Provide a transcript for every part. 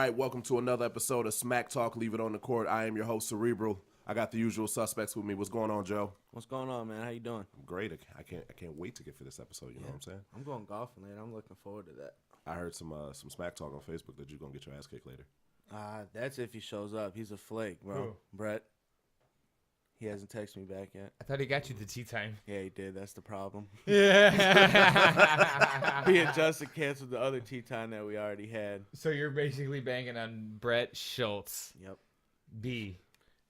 right, welcome to another episode of Smack Talk, Leave It on the Court. I am your host, Cerebral. I got the usual suspects with me. What's going on, Joe? What's going on, man? How you doing? I'm great. I can't wait to get for this episode, you know what I'm saying? I'm going golfing later. I'm looking forward to that. I heard some Smack Talk on Facebook that you're going to get your ass kicked later. That's if he shows up. He's a flake, bro. Who? Brett. He hasn't texted me back yet. I thought he got you the tea time. Yeah, he did. That's the problem. Yeah. He had Justin canceled the other tea time that we already had. So you're basically banging on Brett Schultz. Yep. B.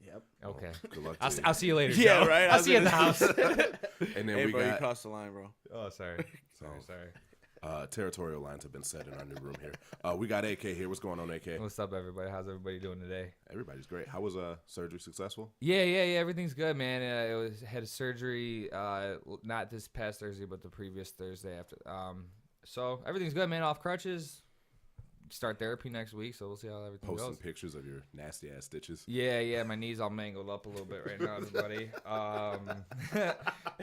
Yep. Okay. Good luck to I'll, you. I'll see you later. Yeah, Joe. right? I'll see you at the house. And then Hey, we bro, you got crossed the line, bro. Oh, sorry. Sorry. territorial lines have been set in our new room here. We got AK here. What's going on, AK? What's up, everybody? How's everybody doing today? Everybody's great. How was surgery successful? Yeah. Everything's good, man. Had a surgery, not this past Thursday, but the previous Thursday after. So everything's good, man. Off crutches. Start therapy next week, so we'll see how everything Posting goes. pictures of your nasty ass stitches. Yeah. My knees all mangled up a little bit right now, everybody.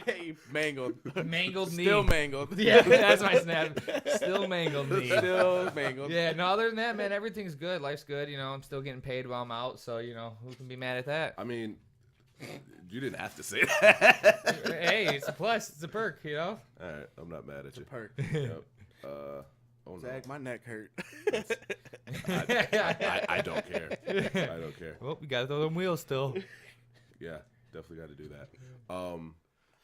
Hey, mangled. Mangled knee. Still mangled. Yeah, that's my snap. Still mangled knee. Still mangled. Yeah, no, other than that, man, everything's good. Life's good. You know, I'm still getting paid while I'm out, so, you know, who can be mad at that? I mean, you didn't have to say that. Hey, it's a plus. It's a perk, you know? All right, I'm not mad at you. Perk. Yep. Oh no. Zach, my neck hurt. I don't care. I don't care. Well, we got to throw them wheels still. Yeah, definitely got to do that. All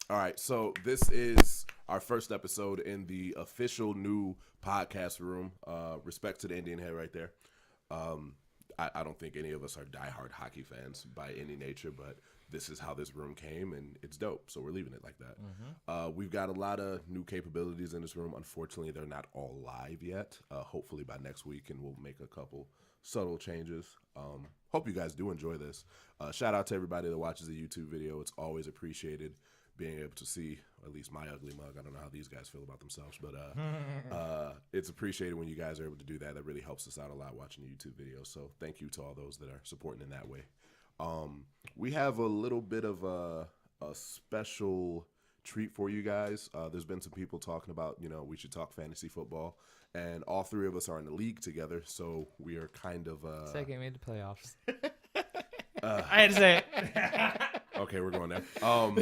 right, so this is our first episode in the official new podcast room. Respect to the Indian head right there. I don't think any of us are diehard hockey fans by any nature, but this is how this room came, and it's dope, so we're leaving it like that. Mm-hmm. We've got a lot of new capabilities in this room. Unfortunately, they're not all live yet. Hopefully by next week, and we'll make a couple subtle changes. Hope you guys do enjoy this. Shout out to everybody that watches the YouTube video. It's always appreciated being able to see at least my ugly mug. I don't know how these guys feel about themselves, but it's appreciated when you guys are able to do that. That really helps us out a lot watching the YouTube videos. So thank you to all those that are supporting in that way. We have a little bit of a special treat for you guys. There's been some people talking about, we should talk fantasy football, and all three of us are in the league together, so we are kind of Second made the playoffs. I had to say it. Okay, we're going there. I'm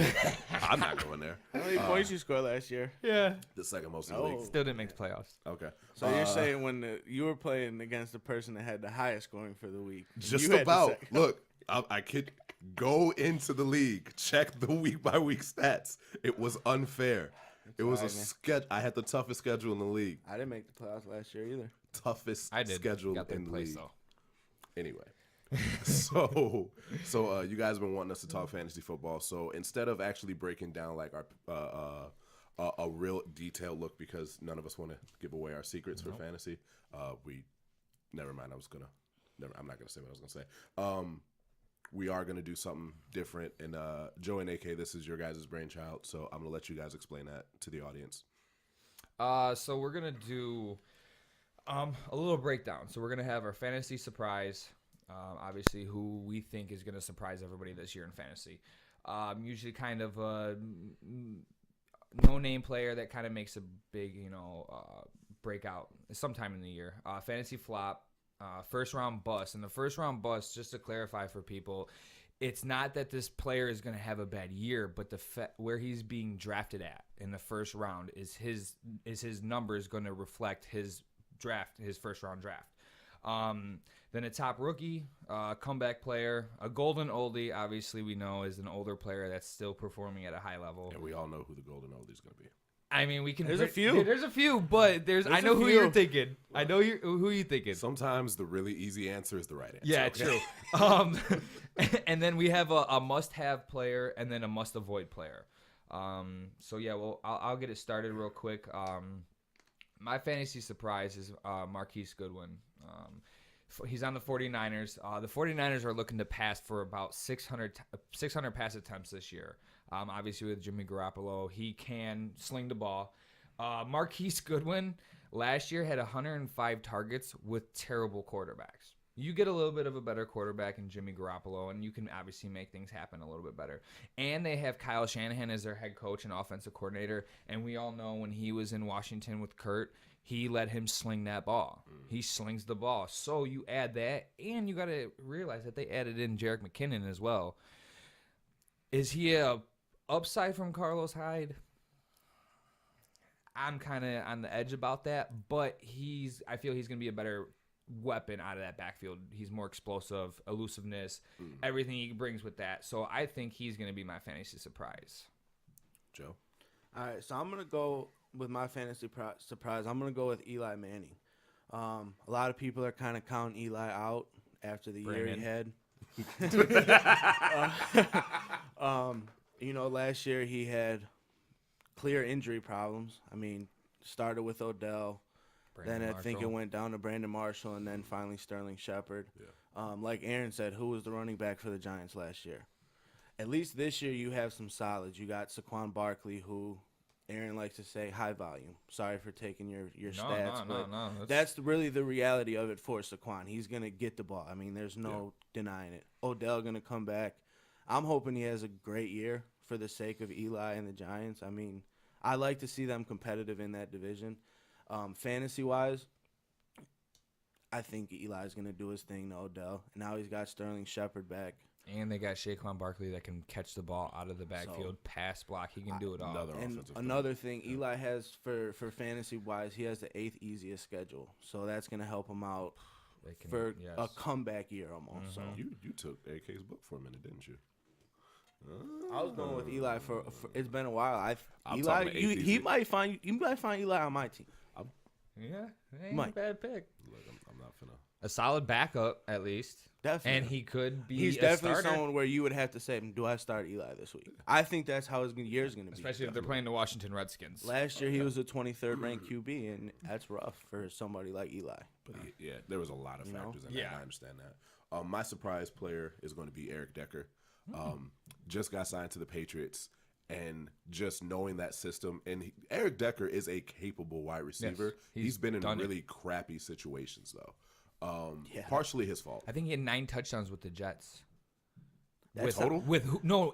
not going there. How many points you scored last year? Yeah. The second most in the Oh. league. Still didn't make the playoffs. Okay. So you're saying when you were playing against the person that had the highest scoring for the week. Just you had the about. second. Look, I could go into the league, check the week by week stats. It was unfair. It was I had the toughest schedule in the league. I didn't make the playoffs last year either. Toughest I did. schedule Got in the place, league. though. Anyway. So you guys have been wanting us to talk fantasy football. So instead of actually breaking down like our a real detailed look, because none of us want to give away our secrets for fantasy, never mind. I'm not gonna say what I was gonna say. We are gonna do something different, and Joe and AK, this is your guys' brainchild, so I'm gonna let you guys explain that to the audience. So we're gonna do a little breakdown. So we're gonna have our fantasy surprise. Obviously, who we think is gonna surprise everybody this year in fantasy. Usually, kind of a no-name player that kind of makes a big, breakout sometime in the year. Fantasy flop. First round bust. And the first round bust, just to clarify for people, it's not that this player is going to have a bad year, but where he's being drafted at in the first round is his numbers going to reflect his first round draft. Then a top rookie, comeback player, a golden oldie, obviously we know is an older player that's still performing at a high level. And we all know who the golden oldie is going to be. I mean, we can. There's a few. There's a few, but I know who you're thinking. I know who you thinking. Sometimes the really easy answer is the right answer. Yeah, okay? true. And then we have a must-have player and then a must-avoid player. So yeah, well, I'll get it started real quick. My fantasy surprise is Marquise Goodwin. He's on the 49ers. The 49ers are looking to pass for about 600 pass attempts this year. Obviously, with Jimmy Garoppolo, he can sling the ball. Marquise Goodwin last year had 105 targets with terrible quarterbacks. You get a little bit of a better quarterback in Jimmy Garoppolo, and you can obviously make things happen a little bit better. And they have Kyle Shanahan as their head coach and offensive coordinator, and we all know when he was in Washington with Kurt, he let him sling that ball. He slings the ball. So you add that, and you got to realize that they added in Jerick McKinnon as well. Is he a upside from Carlos Hyde? I'm kind of on the edge about that, but I feel he's going to be a better weapon out of that backfield. He's more explosive, elusiveness, everything he brings with that. So I think he's going to be my fantasy surprise. Joe? All right, so I'm going to go with my fantasy surprise. I'm going to go with Eli Manning. A lot of people are kind of counting Eli out after the year he had. Last year he had clear injury problems. I mean, started with Odell. Then I think it went down to Brandon Marshall and then finally Sterling Shepard. Yeah. Like Aaron said, who was the running back for the Giants last year? At least this year you have some solids. You got Saquon Barkley, who Aaron likes to say high volume. Sorry for taking your stats. No. That's really the reality of it for Saquon. He's going to get the ball. I mean, there's no denying it. Odell going to come back. I'm hoping he has a great year for the sake of Eli and the Giants. I mean, I like to see them competitive in that division. Fantasy-wise, I think Eli's going to do his thing to Odell. Now he's got Sterling Shepard back. And they got Saquon Barkley that can catch the ball out of the backfield, pass block. He can do it all. Another thing, Eli has, for fantasy-wise, he has the 8th easiest schedule. So that's going to help him out for a comeback year almost. So You took AK's book for a minute, didn't you? I was going with Eli for it's been a while. Eli, you might find Eli on my team. Yeah, ain't a bad pick. Look, I'm not finna. A solid backup at least. Definitely. And he could be He's a definitely starter. someone where you would have to say, do I start Eli this week? I think that's how his year's going to be. Especially if they're playing the Washington Redskins. Last year, he was a 23rd ranked QB, and that's rough for somebody like Eli. But there was a lot of factors in that. I understand that. My surprise player is going to be Eric Decker. Just got signed to the Patriots. And just knowing that system, and Eric Decker is a capable wide receiver. Yes, he's been in really crappy situations, though. Partially his fault. I think he had 9 touchdowns with the Jets. That's total?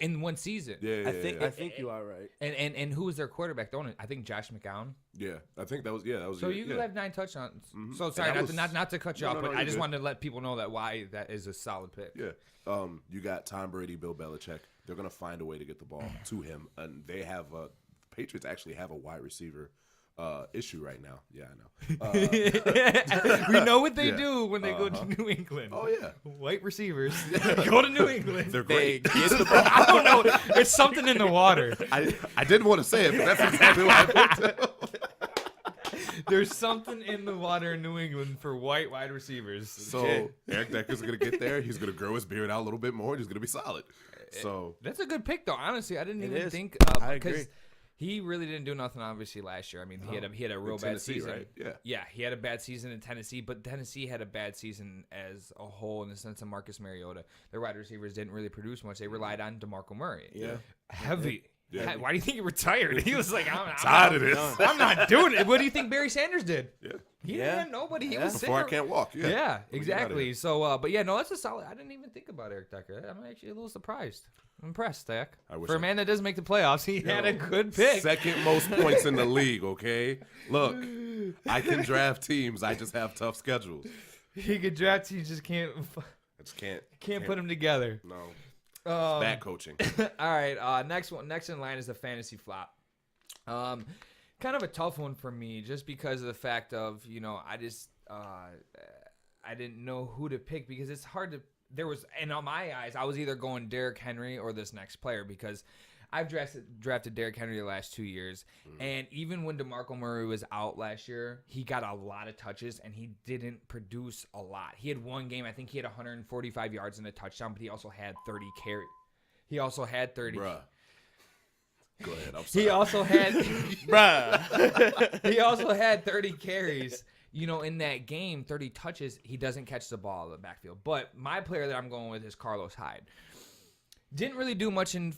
In one season. Yeah, I think you are right. And who was their quarterback? I think Josh McCown. Yeah, I think that was. So you have 9 touchdowns. So sorry, not to cut you off, but I just wanted to let people know why that is a solid pick. Yeah. You got Tom Brady, Bill Belichick. They're gonna find a way to get the ball to him, and they have Patriots actually have a wide receiver issue right now. Yeah, I know. We know what they do when they go to New England. Oh yeah, white receivers go to New England. They're great. Get the ball. I don't know. There's something in the water. I didn't want to say it, but that's exactly what I picked. There's something in the water in New England for white wide receivers. So Eric Decker's gonna get there. He's gonna grow his beard out a little bit more. And he's gonna be solid. So that's a good pick, though. Honestly, I didn't even think. I agree. He really didn't do nothing, obviously, last year. I mean, he had a real bad season. Right? Yeah, he had a bad season in Tennessee, but Tennessee had a bad season as a whole in the sense of Marcus Mariota. Their wide receivers didn't really produce much. They relied on DeMarco Murray. Yeah. Heavy. Yeah. Why do you think he retired? He was like, I'm tired of this. I'm not doing it. What do you think Barry Sanders did? Yeah. He didn't have nobody. He was sitting before I can't walk. Yeah, exactly. So, but yeah, no, that's a solid. I didn't even think about Eric Decker. I'm actually a little surprised. I'm impressed, Dak. For a man that doesn't make the playoffs, he had a good pick. Second most points in the league, okay? Look, I can draft teams. I just have tough schedules. He could draft teams, just can't. I just can't put them together. No. It's bad coaching. All right, next in line is the fantasy flop. Kind of a tough one for me, just because of the fact of I didn't know who to pick because it's hard to. And on my eyes, I was either going Derrick Henry or this next player because I've drafted Derrick Henry the last 2 years, and even when DeMarco Murray was out last year, he got a lot of touches and he didn't produce a lot. He had one game, I think he had 145 yards and a touchdown, but he also had 30 carries. He also had 30. Bruh. Go ahead. I'm sorry. He also had Bruh. He also had 30 carries. In that game, 30 touches, he doesn't catch the ball in the backfield. But my player that I'm going with is Carlos Hyde. Didn't really do much in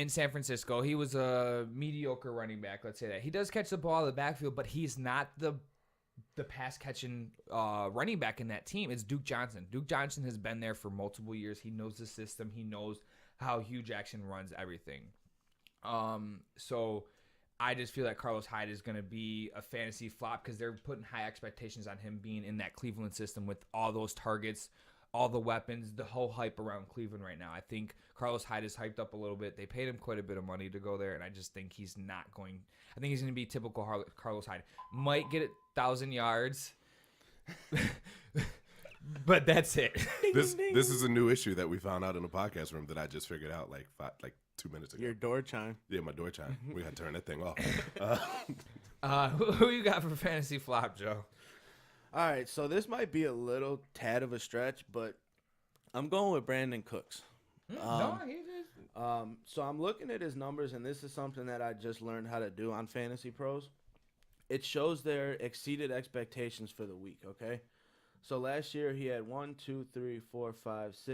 San Francisco. He was a mediocre running back, let's say that. He does catch the ball in the backfield, but he's not the the pass catching running back in that team is Duke Johnson. Duke Johnson has been there for multiple years. He knows the system. He knows how Hugh Jackson runs everything. So I just feel that Carlos Hyde is going to be a fantasy flop because they're putting high expectations on him being in that Cleveland system with all those targets, all the weapons, the whole hype around Cleveland right now. I think Carlos Hyde is hyped up a little bit. They paid him quite a bit of money to go there, and I just think he's not going. I think he's going to be typical Carlos Hyde. Might get 1,000 yards, but that's it. This is a new issue that we found out in the podcast room that I just figured out like 2 minutes ago. Your door chime. Yeah, my door chime. We got to turn that thing off. Who you got for fantasy flop, Joe? All right, so this might be a little tad of a stretch, but I'm going with Brandon Cooks. No, he is. So I'm looking at his numbers, and this is something that I just learned how to do on Fantasy Pros. It shows their exceeded expectations for the week, okay? So last year he had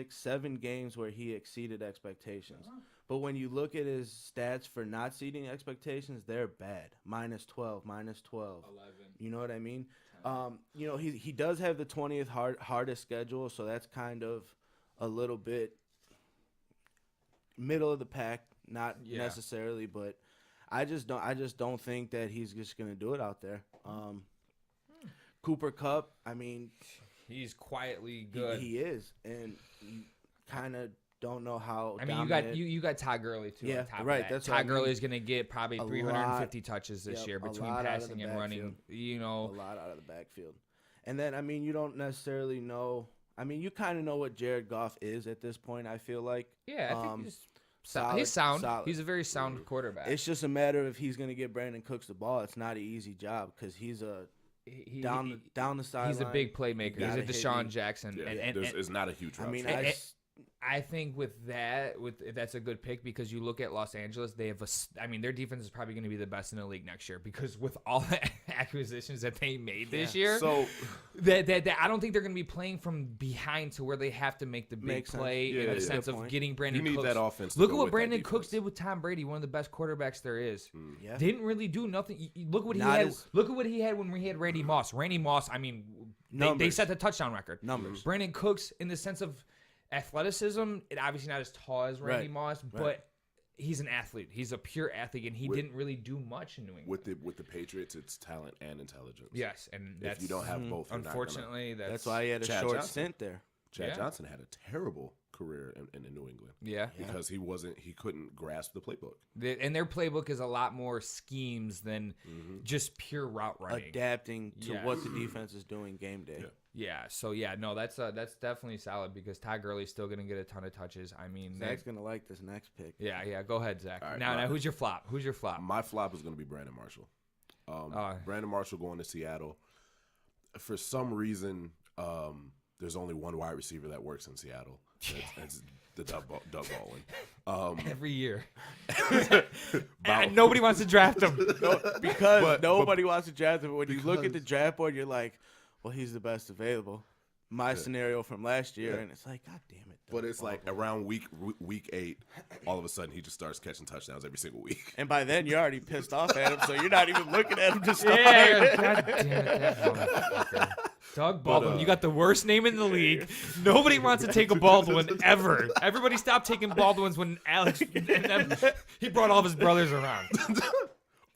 7 games where he exceeded expectations. But when you look at his stats for not exceeding expectations, they're bad. -12, -12. 11. You know what I mean? He does have the 20th hardest schedule, so that's kind of a little bit middle of the pack, not necessarily, but I just don't think that he's just going to do it out there. Cooper Kupp, I mean, he's quietly good. He is, and you kind of don't know how. I mean, you got Todd Gurley too. Yeah, on top right. Of that. That's Todd Gurley is going to get probably 350 touches this year between passing and running. A lot out of the backfield, and then I mean, you don't necessarily know. I mean, you kind of know what Jared Goff is at this point. I feel like. Yeah, I think he's solid. Solid. He's a very sound quarterback. It's just a matter of if he's going to get Brandon Cooks the ball. It's not an easy job because he's down the sideline. He's a big playmaker. He's a Deshaun Jackson. Yeah, and it's not a huge route. I mean, I think that's a good pick because you look at Los Angeles, they have their defense is probably going to be the best in the league next year because with all the acquisitions that they made this year, so that I don't think they're going to be playing from behind to where they have to make the big play in the sense of getting Brandon Cooks. You need that offense. Look at what Brandon Cooks did with Tom Brady, one of the best quarterbacks there is. Yeah. Didn't really do nothing. Look at what he had. Look at what he had when we had Randy Moss. Randy Moss, I mean, they set the touchdown record. Numbers. Brandon Cooks, in the sense of athleticism, it obviously not as tall as Randy Moss, but he's an athlete. He's a pure athlete, and he didn't really do much in New England. With the Patriots, it's talent and intelligence. Yes, and that's, if you don't have both, unfortunately, that's why he had a short stint there. Chad Johnson had a terrible career in New England. Yeah, because he couldn't grasp the playbook. And their playbook is a lot more schemes than just pure route running, adapting to what the defense is doing game day. Yeah. So that's definitely solid because Todd Gurley's still going to get a ton of touches. I mean, Zach's going to like this next pick. Yeah. Go ahead, Zach. Right, now, who's your flop? My flop is going to be Brandon Marshall. Brandon Marshall going to Seattle. For some reason, there's only one wide receiver that works in Seattle. That's the Doug Baldwin. Every year. And nobody wants to draft him. Because nobody wants to draft him. But when you look at the draft board, you're like, well, he's the best available. My scenario from last year, and it's like, God damn it. But it's like around week 8, all of a sudden he just starts catching touchdowns every single week. And by then you're already pissed off at him, so you're not even looking at him to start. Yeah, God damn it, that motherfucker. Doug Baldwin, you got the worst name in the league. Nobody wants to take a Baldwin ever. Everybody stopped taking Baldwins when Alex he brought all of his brothers around.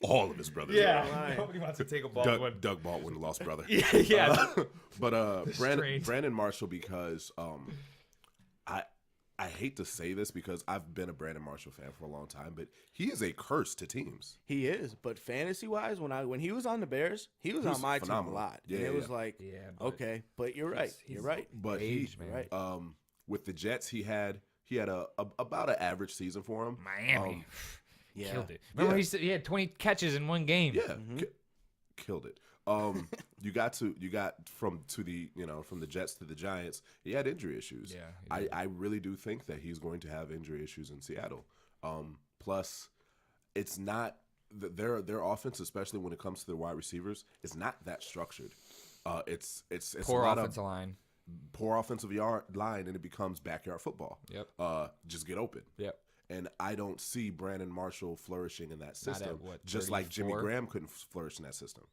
All of his brothers. Yeah, nobody wants to take a Baldwin. Doug Baldwin, lost brother. Yeah. But Brandon Marshall, because I hate to say this because I've been a Brandon Marshall fan for a long time, but he is a curse to teams. He is, but fantasy-wise, when he was on the Bears, he was on my phenomenal. team a lot. Yeah, and it was like, okay, but you're right. You're right. But with the Jets, he had about an average season for him. Miami. Killed it. Remember he had 20 catches in one game. Yeah, killed it. You got from the Jets to the Giants. He had injury issues. Yeah, I really do think that he's going to have injury issues in Seattle. Plus, it's not their offense, especially when it comes to the wide receivers, is not that structured. It's poor a lot offensive line. Poor offensive line, and it becomes backyard football. Yep. Just get open. Yep. And I don't see Brandon Marshall flourishing in that system. Not at, just 34? like Jimmy Graham couldn't flourish in that system.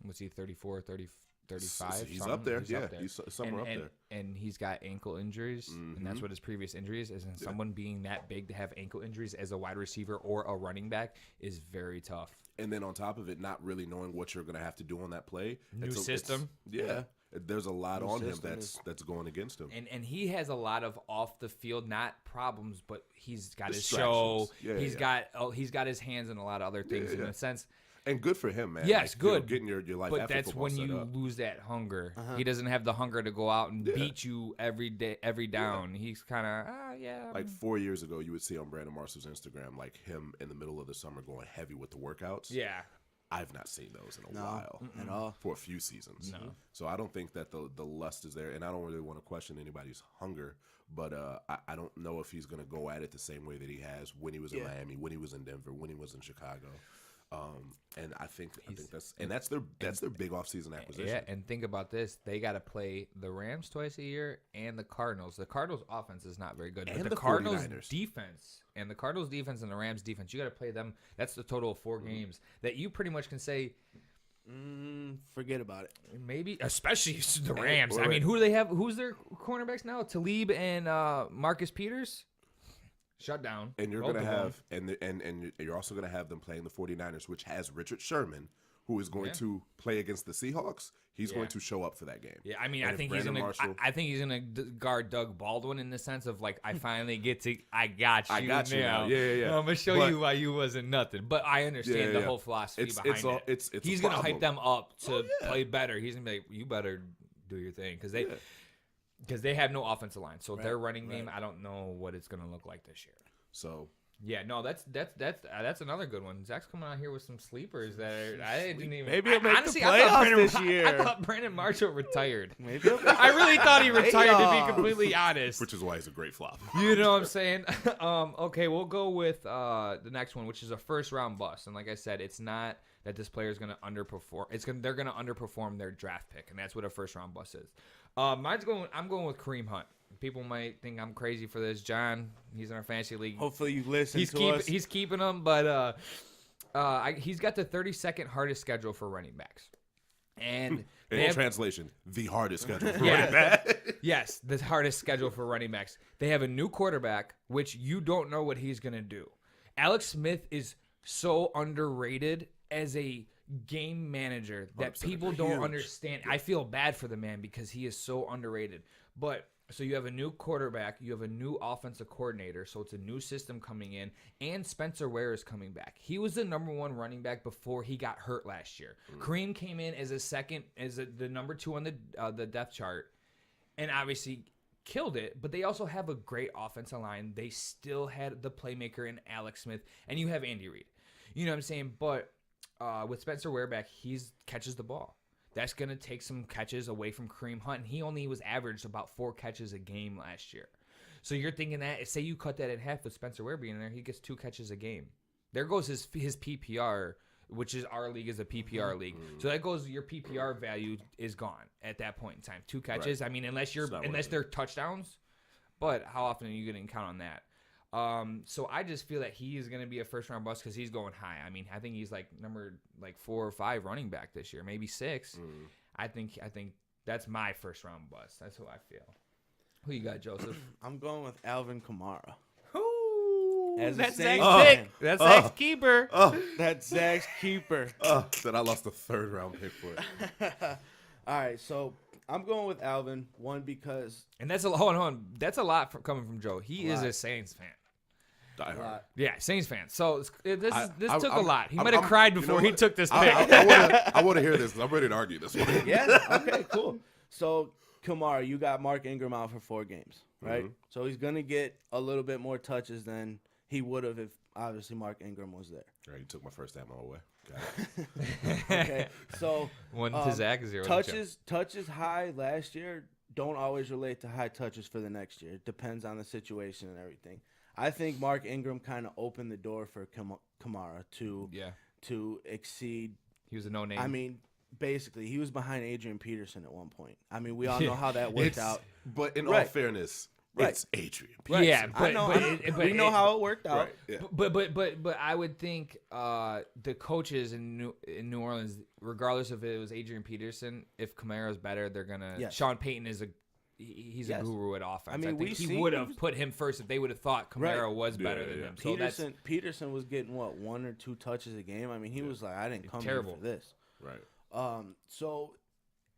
Was he 34, 30? 35. He's up there. He's up there. He's somewhere up there. And he's got ankle injuries, and that's what his previous injuries is. And someone being that big to have ankle injuries as a wide receiver or a running back is very tough. And then on top of it, not really knowing what you're going to have to do on that play. New system. There's a lot on him that's going against him. And he has a lot of off the field, not problems, but he's got his show. He's got his hands in a lot of other things in a sense. And good for him, man. Yes, like, good. Getting your life but after that's football when set you up. lose that hunger. He doesn't have the hunger to go out and beat you every day, every down. He's kind of, Like 4 years ago, you would see on Brandon Marshall's Instagram, like him in the middle of the summer going heavy with the workouts. Yeah. I've not seen those in a while at all for a few seasons. No. So I don't think that the lust is there, and I don't really want to question anybody's hunger. But I don't know if he's going to go at it the same way that he has when he was in Miami, when he was in Denver, when he was in Chicago. And I think that's their big offseason acquisition. Yeah, and think about this: they got to play the Rams twice a year and the Cardinals. The Cardinals' offense is not very good, And but the Cardinals' 49ers. defense and the Cardinals' defense and the Rams' defense, you got to play them. That's the total of 4 games that you pretty much can say. Forget about it. Maybe, especially the Rams. wait. I mean, who do they have? Who's their cornerbacks now? Talib and Marcus Peters. Shut down. And you're Both going to of have and you're also going to have them playing the 49ers, which has Richard Sherman, who is going to play against the Seahawks. He's going to show up for that game. Yeah, I mean, And I if think he's Brandon gonna. Marshall- I think he's gonna guard Doug Baldwin in the sense of like, I finally get to. I got you got you now. now. Yeah. I'm gonna show But- you why you wasn't nothing. But I understand the Yeah. whole philosophy It's behind it. it's He's a gonna problem. hype them up to play better. He's gonna be like, you better do your thing because they have no offensive line. So their running game, I don't know what it's gonna look like this year. So Yeah, no, that's another good one. Zach's coming out here with some sleepers that I didn't even. Maybe he'll make the honestly, playoffs this year. I thought Brandon Marshall retired. Maybe I really thought he retired, to be completely honest. which is why he's a great flop. You know what I'm saying? Okay, we'll go with the next one, which is a first-round bust. And like I said, it's not that this player is going to underperform. They're going to underperform their draft pick, and that's what a first-round bust is. I'm going with Kareem Hunt. People might think I'm crazy for this. John, he's in our fantasy league. Hopefully you listen to us. He's keeping him, but he's got the 32nd hardest schedule for running backs. And In translation, the hardest schedule for Yeah. running back. Yes, the hardest schedule for running backs. They have a new quarterback, which you don't know what he's going to do. Alex Smith is so underrated as a game manager that 100% people huge. don't understand. I feel bad for the man because he is so underrated. But so you have a new quarterback, you have a new offensive coordinator, so it's a new system coming in, and Spencer Ware is coming back. He was the number 1 running back before he got hurt last year. Kareem came in as the number 2 on the depth chart, and obviously killed it. But they also have a great offensive line. They still had the playmaker in Alex Smith, and you have Andy Reid. You know what I'm saying? But with Spencer Ware back, he catches the ball. That's going to take some catches away from Kareem Hunt. And he only was averaged about 4 catches a game last year. So you're thinking that, say you cut that in half with Spencer Ware being there, he gets 2 catches a game. There goes his PPR, which is our league is a PPR league. So that goes, your PPR value is gone at that point in time. 2 catches. Right. I mean, unless they're touchdowns, but how often are you going to count on that? So I just feel that he is going to be a first round bust because he's going high. I mean, I think he's like number 4 or 5 running back this year, maybe 6. I think that's my first round bust. That's who I feel. Who you got, Joseph? I'm going with Alvin Kamara. Ooh, As a that's Saints Zach's fan. pick. That's Zach's keeper. That's Zach's keeper. That I lost a 3rd round pick for it. All right, so I'm going with Alvin. One, because And that's hold on. That's a lot coming from Joe. He is a Saints fan. Die hard. Yeah, Saints fan. So this took a I'm- lot. He I'm- might have I'm- cried you know before he what? took this pick. I want to hear this. 'Cause I'm ready to argue this one. yeah, okay, cool. So Kamara, you got Mark Ingram out for 4 games, right? So he's gonna get a little bit more touches than he would have if obviously Mark Ingram was there. Right, you took my first ammo away. Got it. Okay, so 1 to Zach, 0 to Joe. touches high last year don't always relate to high touches for the next year. It depends on the situation and everything. I think Mark Ingram kind of opened the door for Kamara to exceed. He was a no-name. I mean, basically, he was behind Adrian Peterson at one point. I mean, we all know how that worked out. But in all fairness, Right. It's Adrian. Right. Yeah, I know. We know how it worked out. Right. Yeah. But I would think the coaches in New Orleans, regardless if it was Adrian Peterson, if Kamara's better, they're gonna. Yes. Sean Payton is he's a guru at offense. I mean, he would have put him first if they would have thought Kamara was better than him. So Peterson was getting what 1 or 2 touches a game. I mean, he was like, I didn't come here for this. Right. So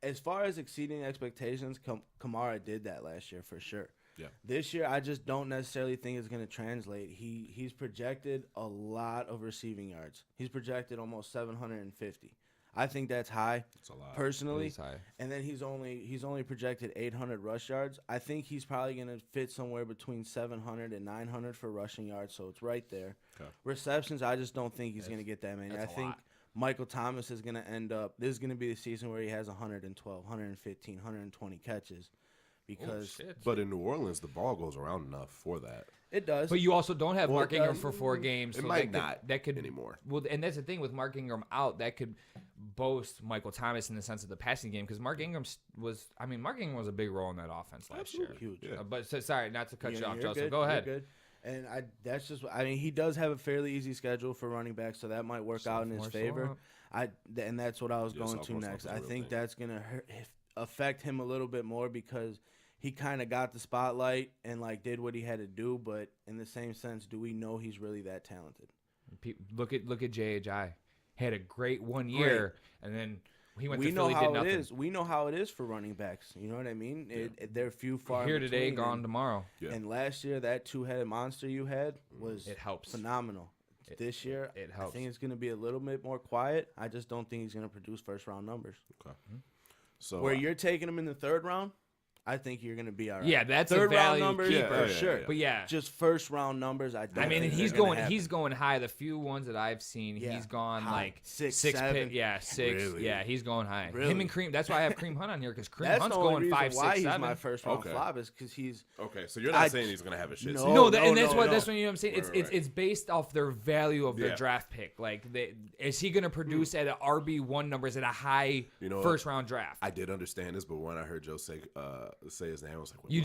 as far as exceeding expectations, Kamara did that last year for sure. Yeah. This year, I just don't necessarily think it's going to translate. He's projected a lot of receiving yards. He's projected almost 750. I think that's high. It's a lot. Personally. It is high. And then he's only projected 800 rush yards. I think he's probably going to fit somewhere between 700 and 900 for rushing yards, so it's right there. Okay. Receptions, I just don't think he's going to get that many. I think Michael Thomas is going to end up – this is going to be the season where he has 112, 115, 120 catches. Because but in New Orleans, the ball goes around enough for that. It does. But you also don't have Mark Ingram for 4 games. It so might that could anymore. Well, and that's the thing with Mark Ingram out, that could boast Michael Thomas in the sense of the passing game because Mark Ingram was a big role in that offense last year. Huge. Yeah. Sorry, not to cut you off, Joseph. Good. Go ahead. You're good. And he does have a fairly easy schedule for running back, so that might work out in his favor. And that's what I was going to next. I think that's going to affect him a little bit more because he kind of got the spotlight and like did what he had to do, but in the same sense, do we know he's really that talented? Look at J.H.I. Had a great 1 year, and then he went to Philly, did nothing. We know how it is for running backs. You know what I mean? Yeah. They're few far here today, gone tomorrow. Yeah. And last year, that 2-headed monster you had was phenomenal. This year, it helps. I think it's going to be a little bit more quiet. I just don't think he's going to produce first-round numbers. Okay. So where you're taking him in the 3rd round, I think you're going to be all right. Yeah, that's third a value round numbers keeper. for sure. But yeah, just first round numbers. I mean, he's going high. The few ones that I've seen, he's gone high. Like 6, 7. Yeah, 6. Really? Yeah, he's going high. Really? Him and Kareem. That's why I have Kareem Hunt on here because Kareem that's Hunt's the going 5, 6, why 7. He's my first round flop is because he's okay. So you're not saying he's going to have a shit season. No, and that's what you know what I'm saying. It's based off their value of their draft pick. Like, is he going to produce at an RB1 numbers at a high first round draft? I did understand this, but when I heard Joe say his name, I was like, you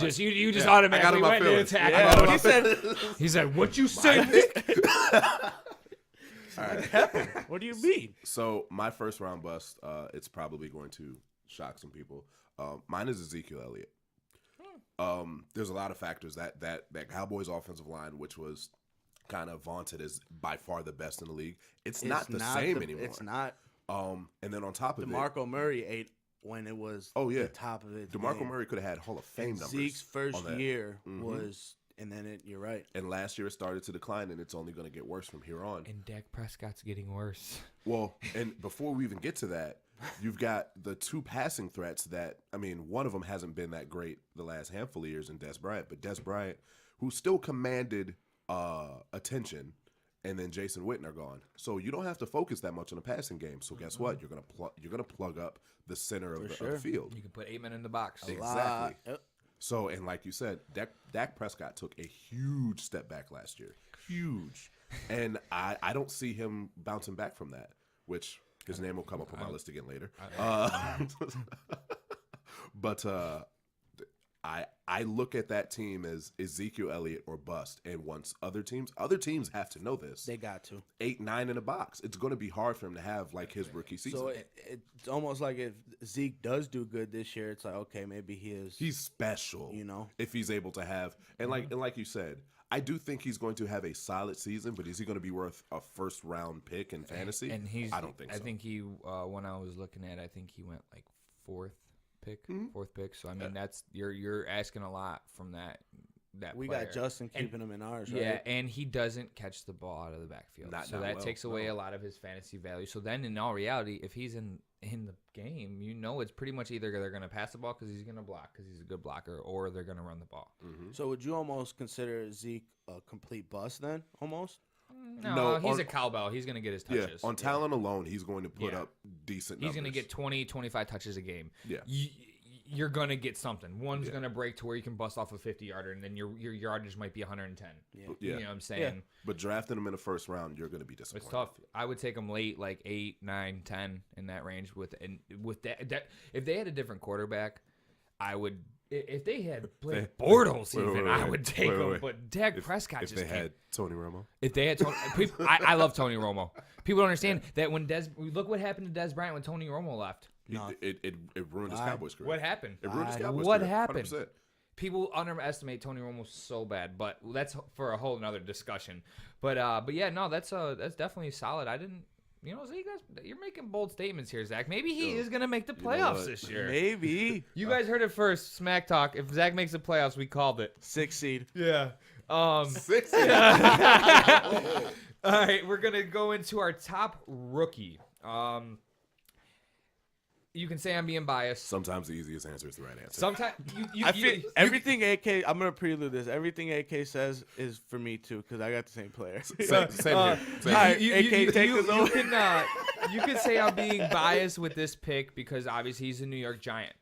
just automatically went to attack. He said, "What you say?" All right. What do you mean? So my first round bust, it's probably going to shock some people. Mine is Ezekiel Elliott. There's a lot of factors that Cowboys offensive line, which was kind of vaunted as by far the best in the league, it's not the same anymore. It's not. And then on top of DeMarco Murray ate when it was the top of it. DeMarco Murray could have had Hall of Fame numbers. Zeke's first year was, and then you're right. And last year it started to decline, and it's only going to get worse from here on. And Dak Prescott's getting worse. Well, and before we even get to that, you've got the 2 passing threats that, I mean, one of them hasn't been that great the last handful of years in Des Bryant, but Des Bryant, who still commanded attention, and then Jason Witten are gone. So you don't have to focus that much on the passing game. So guess what? You're gonna plug up the center of the field. You can put 8 men in the box. Exactly. So, and like you said, Dak Prescott took a huge step back last year. Huge. And I don't see him bouncing back from that, which his name will come up on my list again later. But I look at that team as Ezekiel Elliott or bust. And once other teams have to know this. They got to. 8, 9 in a box. It's going to be hard for him to have like his rookie season. So it's almost like if Zeke does do good this year, it's like, okay, maybe he's special, if he's able to have, and like you said, I do think he's going to have a solid season, but is he going to be worth a first round pick in fantasy? And I don't think so. I think he, when I was looking at, I think he went like fourth pick. So I mean, that's you're asking a lot from that we player. got Justin keeping him in ours, right? Yeah, and he doesn't catch the ball out of the backfield, so that takes away a lot of his fantasy value. So then, in all reality, if he's in the game, it's pretty much either they're going to pass the ball because he's going to block because he's a good blocker, or they're going to run the ball. Mm-hmm. So would you almost consider Zeke a complete bust then? Almost. No, he's a cowbell. He's going to get his touches. Yeah, on talent alone, he's going to put up decent numbers. He's going to get 20, 25 touches a game. Yeah. You're going to get something. One's going to break to where you can bust off a 50-yarder, and then your yardage might be 110. Yeah. You know what I'm saying? Yeah. But drafting him in the first round, you're going to be disappointed. It's tough. I would take him late, like 8, 9, 10 in that range. With that, if they had a different quarterback, I would. If they had Blake Bortles, I would take him. wait. But Dak Prescott if just they had Tony Romo. If they had Tony, I love Tony Romo. People don't understand that when look what happened to Des Bryant when Tony Romo left. It ruined his Cowboys career. What happened? It ruined his Cowboys What career. happened? 100%. People underestimate Tony Romo so bad, but that's for a whole another discussion. But yeah, no, that's definitely solid. I didn't. So you guys, you're making bold statements here, Zach. Maybe he is going to make the playoffs this year. Maybe. You guys heard it first. Smack Talk. If Zach makes the playoffs, we called it. 6th seed. Yeah. 6 All right, we're going to go into our top rookie. You can say I'm being biased. Sometimes the easiest answer is the right answer. Sometimes I feel everything AK. I'm gonna prelude this. Everything AK says is for me too, because I got the same player. Same here. All right, AK, take us over. You can say I'm being biased with this pick because obviously he's a New York Giant.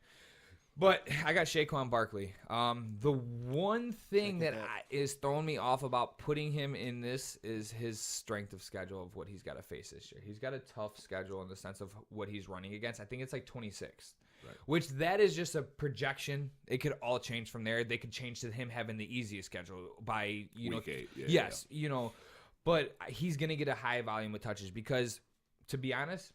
But I got Saquon Barkley. The one thing that is throwing me off about putting him in this is his strength of schedule of what he's got to face this year. He's got a tough schedule in the sense of what he's running against. I think it's like 26th, which that is just a projection. It could all change from there. They could change to him having the easiest schedule by, Week 8. Yes, but he's going to get a high volume of touches because, to be honest,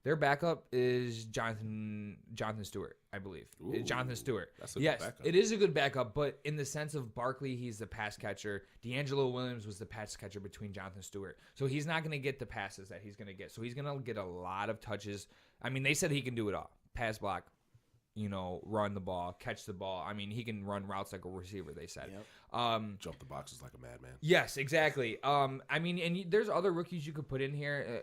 their backup is Jonathan Stewart, I believe. Ooh, Jonathan Stewart. That's a good backup. It is a good backup, but in the sense of Barkley, he's the pass catcher. D'Angelo Williams was the pass catcher between Jonathan Stewart. So he's not going to get the passes that he's going to get. So he's going to get a lot of touches. I mean, they said he can do it all. Pass block, run the ball, catch the ball. I mean, he can run routes like a receiver, they said. Yep. Jump the boxes like a madman. Yes, exactly. I mean, and there's other rookies you could put in here.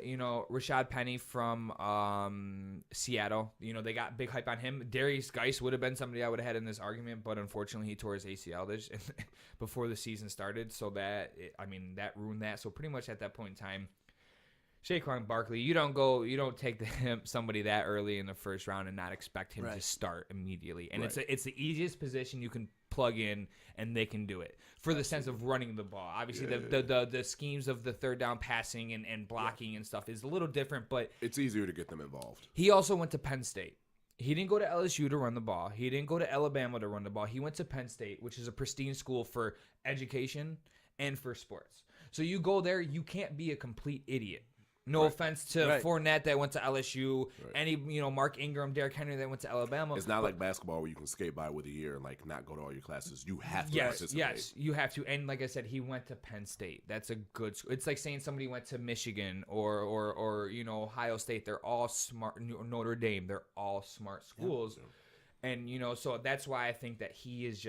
Rashad Penny from Seattle. They got big hype on him. Darius Geis would have been somebody I would have had in this argument, but unfortunately he tore his ACL before the season started. So that ruined that. So pretty much at that point in time, Saquon Barkley, you don't take somebody that early in the first round and not expect him to start immediately. And it's the easiest position you can plug in, and they can do it for the sense of running the ball. Obviously, the schemes of the third down passing and blocking and stuff is a little different, but it's easier to get them involved. He also went to Penn State. He didn't go to LSU to run the ball. He didn't go to Alabama to run the ball. He went to Penn State, which is a pristine school for education and for sports. So you go there, you can't be a complete idiot. No offense to Fournette that went to LSU, any Mark Ingram, Derrick Henry that went to Alabama. It's not like basketball where you can skate by with a year and not go to all your classes. You have to participate. Yes, you have to. And like I said, he went to Penn State. That's a good school. It's like saying somebody went to Michigan or Ohio State. They're all smart. Notre Dame. They're all smart schools. Yeah. And so that's why I think that he is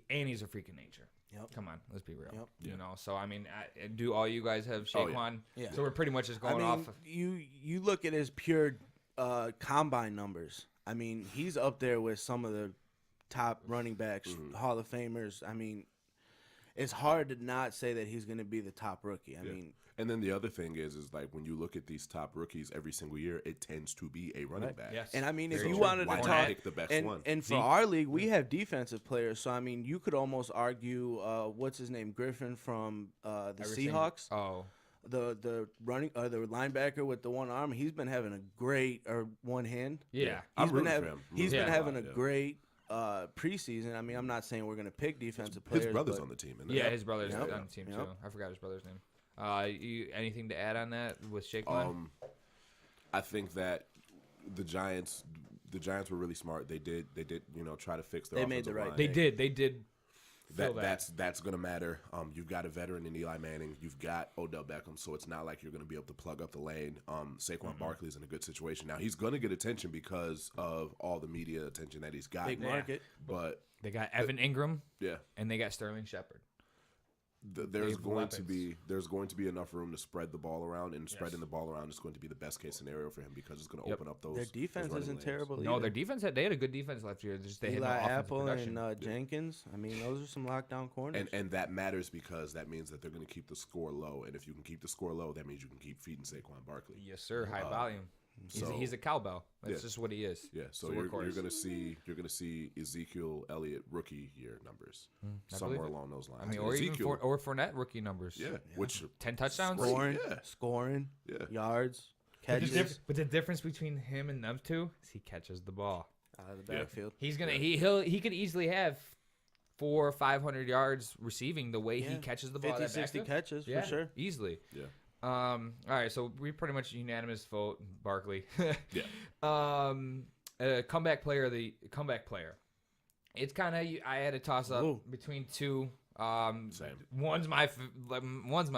and he's a freak of nature. Yep. Come on, let's be real. Yep. So I mean, do all you guys have Saquon? Yeah. So we're pretty much just going off. You look at his pure combine numbers. I mean, he's up there with some of the top running backs, Hall of Famers. I mean, it's hard to not say that he's going to be the top rookie. I mean. And then the other thing is when you look at these top rookies every single year, it tends to be a running back. Yes. And I mean, if you wanted to talk, pick the best one? And for our league, we have defensive players. So I mean, you could almost argue, what's his name, Griffin from the Seahawks. Oh, the linebacker with the one arm. He's been having a great one hand. Yeah, He's been having a great preseason. I mean, I'm not saying we're going to pick defensive players. His brother's on the team. His brother's on the team too. I forgot his brother's name. Anything to add on that with Saquon? I think that the Giants were really smart. They did try to fix their offensive line. They did. That's going to matter. You've got a veteran in Eli Manning. You've got Odell Beckham, so it's not like you're going to be able to plug up the lane. Saquon Barkley's in a good situation. Now, he's going to get attention because of all the media attention that he's got. Big market. But they got Evan Ingram. Yeah. And they got Sterling Shepard. There's going to be enough room to spread the ball around, and spreading the ball around is going to be the best case scenario for him because it's going to open up those. Their defense isn't terrible. No, their defense they had a good defense last year. They Eli had no Apple and Jenkins. I mean, those are some lockdown corners. And that matters because that means that they're going to keep the score low, and if you can keep the score low, that means you can keep feeding Saquon Barkley. Yes, sir. High volume. He's a cowbell. That's just what he is. Yeah. So you're gonna see Ezekiel Elliott rookie year numbers somewhere along those lines. I mean, or Ezekiel, even Fournette rookie numbers. Yeah. Which 10 touchdowns, scoring, yards, catches. But the difference between him and them two is he catches the ball. out of the backfield. He's gonna he could easily have 400 or 500 yards receiving the way he catches the ball. 50, 60 catches for sure, easily. Yeah. All right, so we pretty much unanimous vote Barkley. Yeah. Comeback player. It's kind of I had to toss up between two. Same. One's my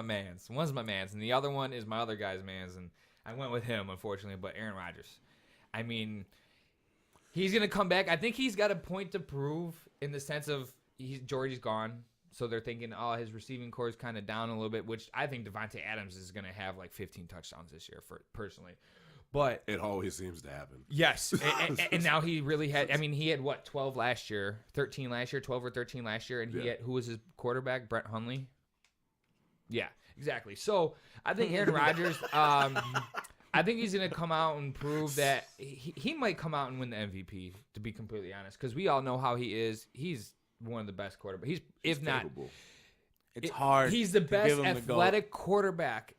man's, and the other one is my other guy's man's, and I went with him unfortunately. But Aaron Rodgers, I mean, he's gonna come back. I think he's got a point to prove in the sense of Georgie's gone, so they're thinking, oh, his receiving core is kind of down a little bit, which I think Devontae Adams is gonna have like 15 touchdowns this year personally. But it always seems to happen. Yes, and now he really had. I mean, he had what 12 last year, 13 last year, 12 or 13 last year, and he had who was his quarterback? Brett Hundley. Yeah, exactly. So I think Aaron Rodgers. I think he's gonna come out and prove that he might come out and win the MVP. To be completely honest, because we all know how he is. He's one of the best quarterbacks. He's if not, capable. It's hard. He's the best athletic quarterback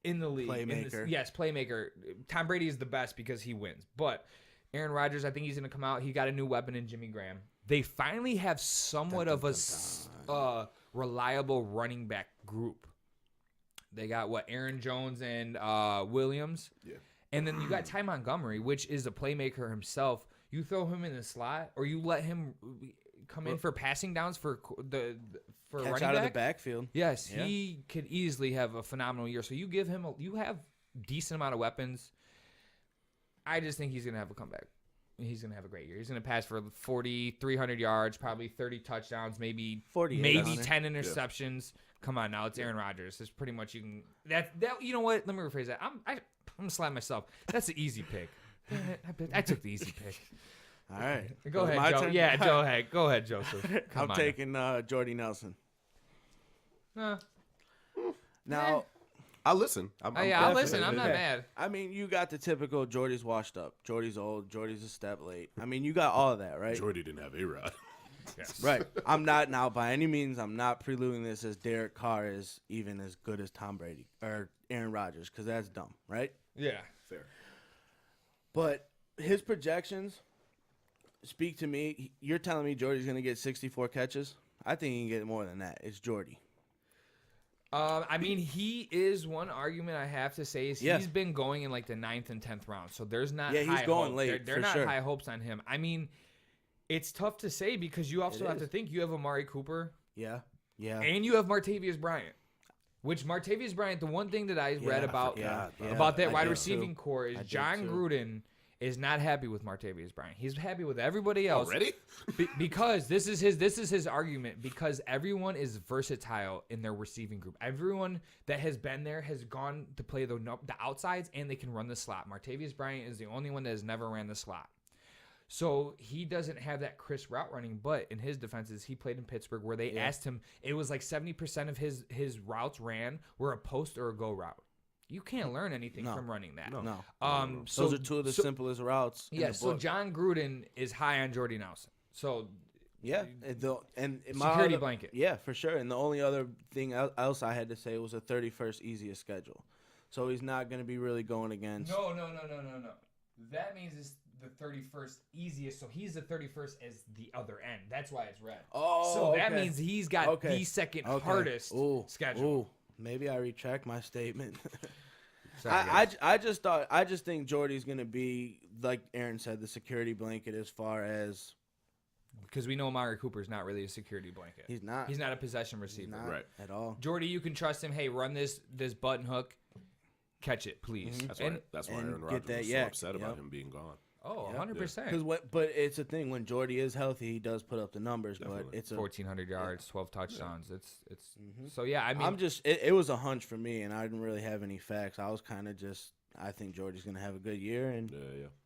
in the league. Playmaker. Yes, playmaker. Tom Brady is the best because he wins. But Aaron Rodgers, I think he's going to come out. He got a new weapon in Jimmy Graham. They finally have somewhat of a reliable running back group. They got, Aaron Jones and Williams. Yeah. And then you got Ty Montgomery, which is a playmaker himself. You throw him in the slot or you let him come in for passing downs for running out back of the backfield. Yes, he could easily have a phenomenal year. So you give him you have decent amount of weapons. I just think he's gonna have a comeback. He's gonna have a great year. He's gonna pass for 300 yards, probably 30 touchdowns, maybe 10 interceptions. Yeah. Come on now, it's Aaron Rodgers. It's pretty much you can that you know what? Let me rephrase that. I'm gonna slap myself. That's the easy pick. I took the easy pick. All right. Go ahead, Joe. Yeah, Joe. Hey, go ahead, Joseph. I'm taking Jordy Nelson. Now, I'll listen. I'll listen. I'm not mad. I mean, you got the typical Jordy's washed up. Jordy's old. Jordy's a step late. I mean, you got all of that, right? Jordy didn't have A-Rod. Yes. Right. I'm not now by any means. I'm not preluding this as Derek Carr is even as good as Tom Brady or Aaron Rodgers because that's dumb, right? Yeah. Fair. But his projections speak to me. You're telling me Jordy's going to get 64 catches? I think he can get more than that. It's Jordy. I mean, he is one argument I have to say is he's been going in like the 9th and 10th round, so there's not he's going hope. late. They're not high hopes on him. I mean, it's tough to say because you also have to think you have Amari Cooper, and you have Martavius Bryant. Which Martavius Bryant, the one thing that I read about that wide receiving core is John Gruden is not happy with Martavius Bryant. He's happy with everybody else. Already? Because this is his argument. Because everyone is versatile in their receiving group. Everyone that has been there has gone to play the outsides and they can run the slot. Martavius Bryant is the only one that has never ran the slot. So he doesn't have that crisp route running, but in his defenses, he played in Pittsburgh where they asked him, it was like 70% of his routes ran were a post or a go route. You can't learn anything from running that. No. So those are two of the simplest routes. Yeah, so John Gruden is high on Jordy Nelson. So and security blanket. Yeah, for sure. And the only other thing else I had to say was a 31st easiest schedule. So he's not going to be really going against. No. That means it's the 31st easiest. So he's the 31st as the other end. That's why it's red. Oh, so that means he's got the second hardest schedule. Maybe I retract my statement. Sorry, I just think Jordy's gonna be, like Aaron said, the security blanket as far as because we know Amari Cooper's not really a security blanket. He's not. He's not a possession receiver. Right. At all. Jordy, you can trust him. Hey, run this button hook, catch it, please. Mm-hmm. That's why Aaron Rodgers was so upset about him being gone. Oh, 100%. But it's a thing when Jordy is healthy, he does put up the numbers. Definitely. But it's 1,400 yards, 12 touchdowns. It's so yeah. I mean, I'm just it was a hunch for me, and I didn't really have any facts. I was kind of just I think Jordy's gonna have a good year, and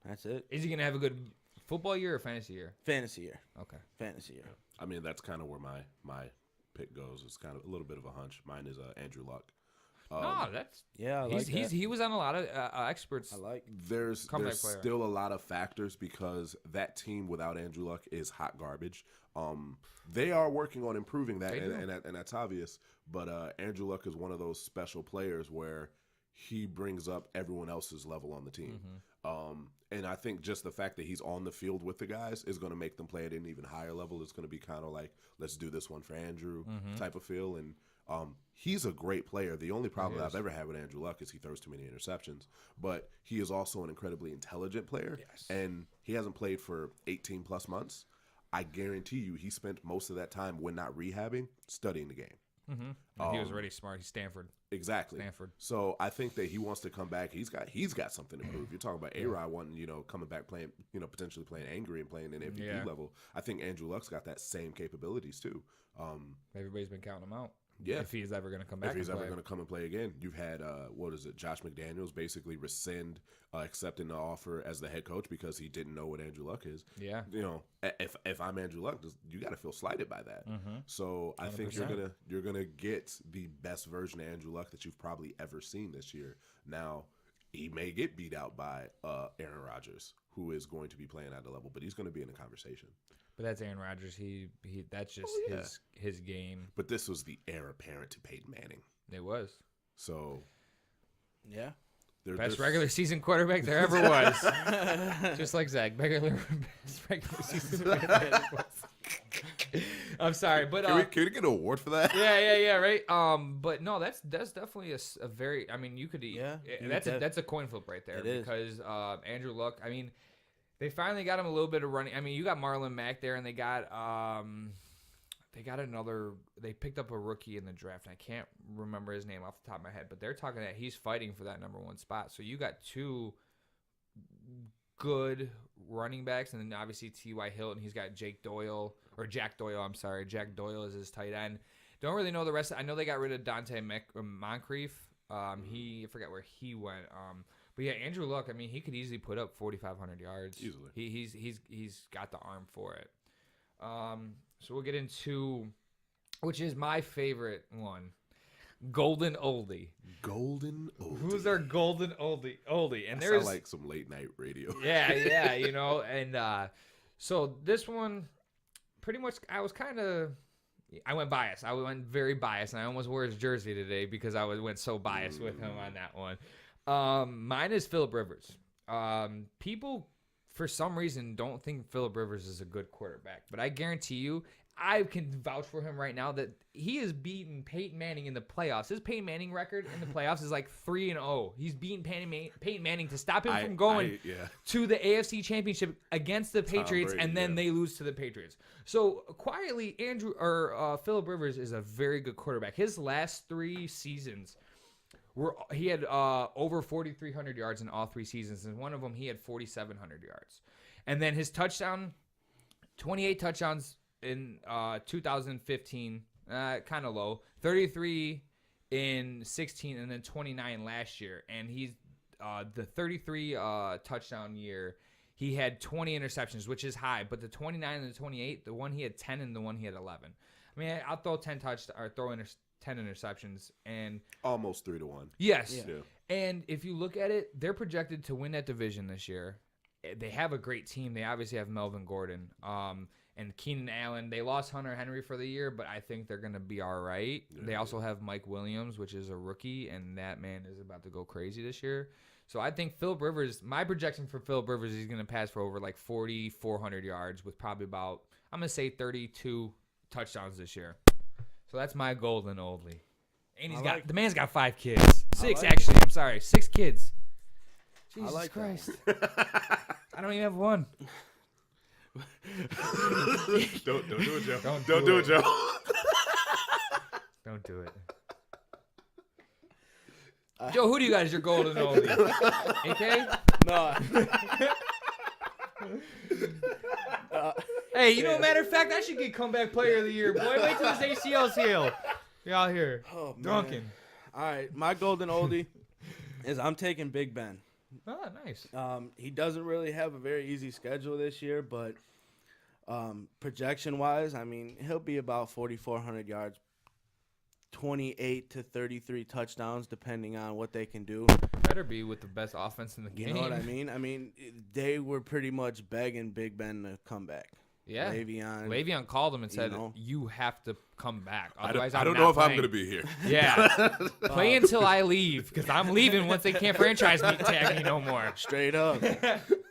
that's it. Is he gonna have a good football year or fantasy year? Fantasy year. Okay. Fantasy year. I mean, that's kind of where my pick goes. It's kind of a little bit of a hunch. Mine is Andrew Luck. That's I like that. He was on a lot of experts. I like. There's still a lot of factors because that team without Andrew Luck is hot garbage. They are working on improving that, and that's obvious. But Andrew Luck is one of those special players where he brings up everyone else's level on the team. And I think just the fact that he's on the field with the guys is going to make them play at an even higher level. It's going to be kind of like, let's do this one for Andrew type of feel. And he's a great player. The only problem that I've ever had with Andrew Luck is he throws too many interceptions. But he is also an incredibly intelligent player. Yes. And he hasn't played for 18-plus months. I guarantee you he spent most of that time, when not rehabbing, studying the game. He was already smart. He's Stanford. Exactly. Stanford. So I think that he wants to come back. He's got something to prove. You're talking about A-Rod wanting, coming back playing, potentially playing angry and playing an MVP level. I think Andrew Luck's got that same capabilities too. Everybody's been counting him out. Yeah. If he's ever going to come back. If he's ever going to come and play again. You've had, Josh McDaniels basically rescind accepting the offer as the head coach because he didn't know what Andrew Luck is. Yeah. If I'm Andrew Luck, you got to feel slighted by that. So I think you're gonna get the best version of Andrew Luck that you've probably ever seen this year. Now, he may get beat out by Aaron Rodgers, who is going to be playing at the level, but he's going to be in the conversation. But that's Aaron Rodgers. He that's just his game. But this was the heir apparent to Peyton Manning. It was. So, yeah. Best regular season quarterback there ever was. Just like Zach. Best regular season quarterback was. I'm sorry, but can we get an award for that? Yeah, right. But no, that's definitely a very. I mean, you could. Yeah, that's a coin flip right there because Andrew Luck. I mean, they finally got him a little bit of running. I mean, you got Marlon Mack there, and they got another. They picked up a rookie in the draft. I can't remember his name off the top of my head, but they're talking that he's fighting for that number 1 spot. So you got 2 good running backs, and then obviously T.Y. Hilton. He's got Jack Doyle. I'm sorry. Jack Doyle is his tight end. Don't really know the rest. I know they got rid of Dante Moncrief. I forget where he went. But yeah, Andrew Luck. I mean, he could easily put up 4,500 yards. Easily. He's got the arm for it. So we'll get into, which is my favorite one, Golden Oldie. Golden Oldie. Who's our Golden Oldie? And there's like some late night radio. Yeah, and so this one, pretty much, I went biased. I went very biased, and I almost wore his jersey today because I went so biased with him on that one. Mine is Phillip Rivers. People, for some reason, don't think Phillip Rivers is a good quarterback, but I guarantee you, I can vouch for him right now that he has beaten Peyton Manning in the playoffs. His Peyton Manning record in the playoffs is like 3-0. He's beaten Peyton Manning to stop him from going to the AFC Championship against the Patriots, Brady, and then they lose to the Patriots. So quietly, Phillip Rivers is a very good quarterback. His last 3 seasons, he had over 4,300 yards in all 3 seasons, and one of them he had 4,700 yards. And then his 28 touchdowns in 2015, kind of low. 33 in 16, and then 29 last year. And he's the 33 touchdown year, he had 20 interceptions, which is high. But the 29 and the 28, the one he had 10 and the one he had 11. I mean, I'll throw 10 interceptions and almost 3-1. Yes. Yeah. And if you look at it, they're projected to win that division this year. They have a great team. They obviously have Melvin Gordon. And Keenan Allen. They lost Hunter Henry for the year, but I think they're going to be all right. Yeah, they also have Mike Williams, which is a rookie, and that man is about to go crazy this year. So I think Phillip Rivers, my projection for Phillip Rivers, he's going to pass for over like 4,400 yards with probably about, I'm going to say 32 touchdowns this year. So that's my Golden Oldie. And the man's got 5 kids. 6, actually. I'm sorry. 6 kids. Jesus Christ. I don't even have 1. Don't do it, Joe. Don't do it, Joe. Don't do it. Joe, who do you got as your Golden Oldie? AK? No. Hey, matter of fact, I should get comeback player of the year, boy. Wait till this ACL's healed. You're out here drunken. All right, my Golden Oldie is I'm taking Big Ben. Oh, nice. He doesn't really have a very easy schedule this year, but projection-wise, I mean, he'll be about 4,400 yards, 28 to 33 touchdowns, depending on what they can do. Better be with the best offense in the game. You know what I mean? I mean, they were pretty much begging Big Ben to come back. Yeah. Le'Veon. Le'Veon called him and said, know. you have to come back. I Otherwise, don't I'm know not if I'm playing." going to be here. Yeah. Play until I leave because I'm leaving once they can't franchise me tag me no more. Straight up.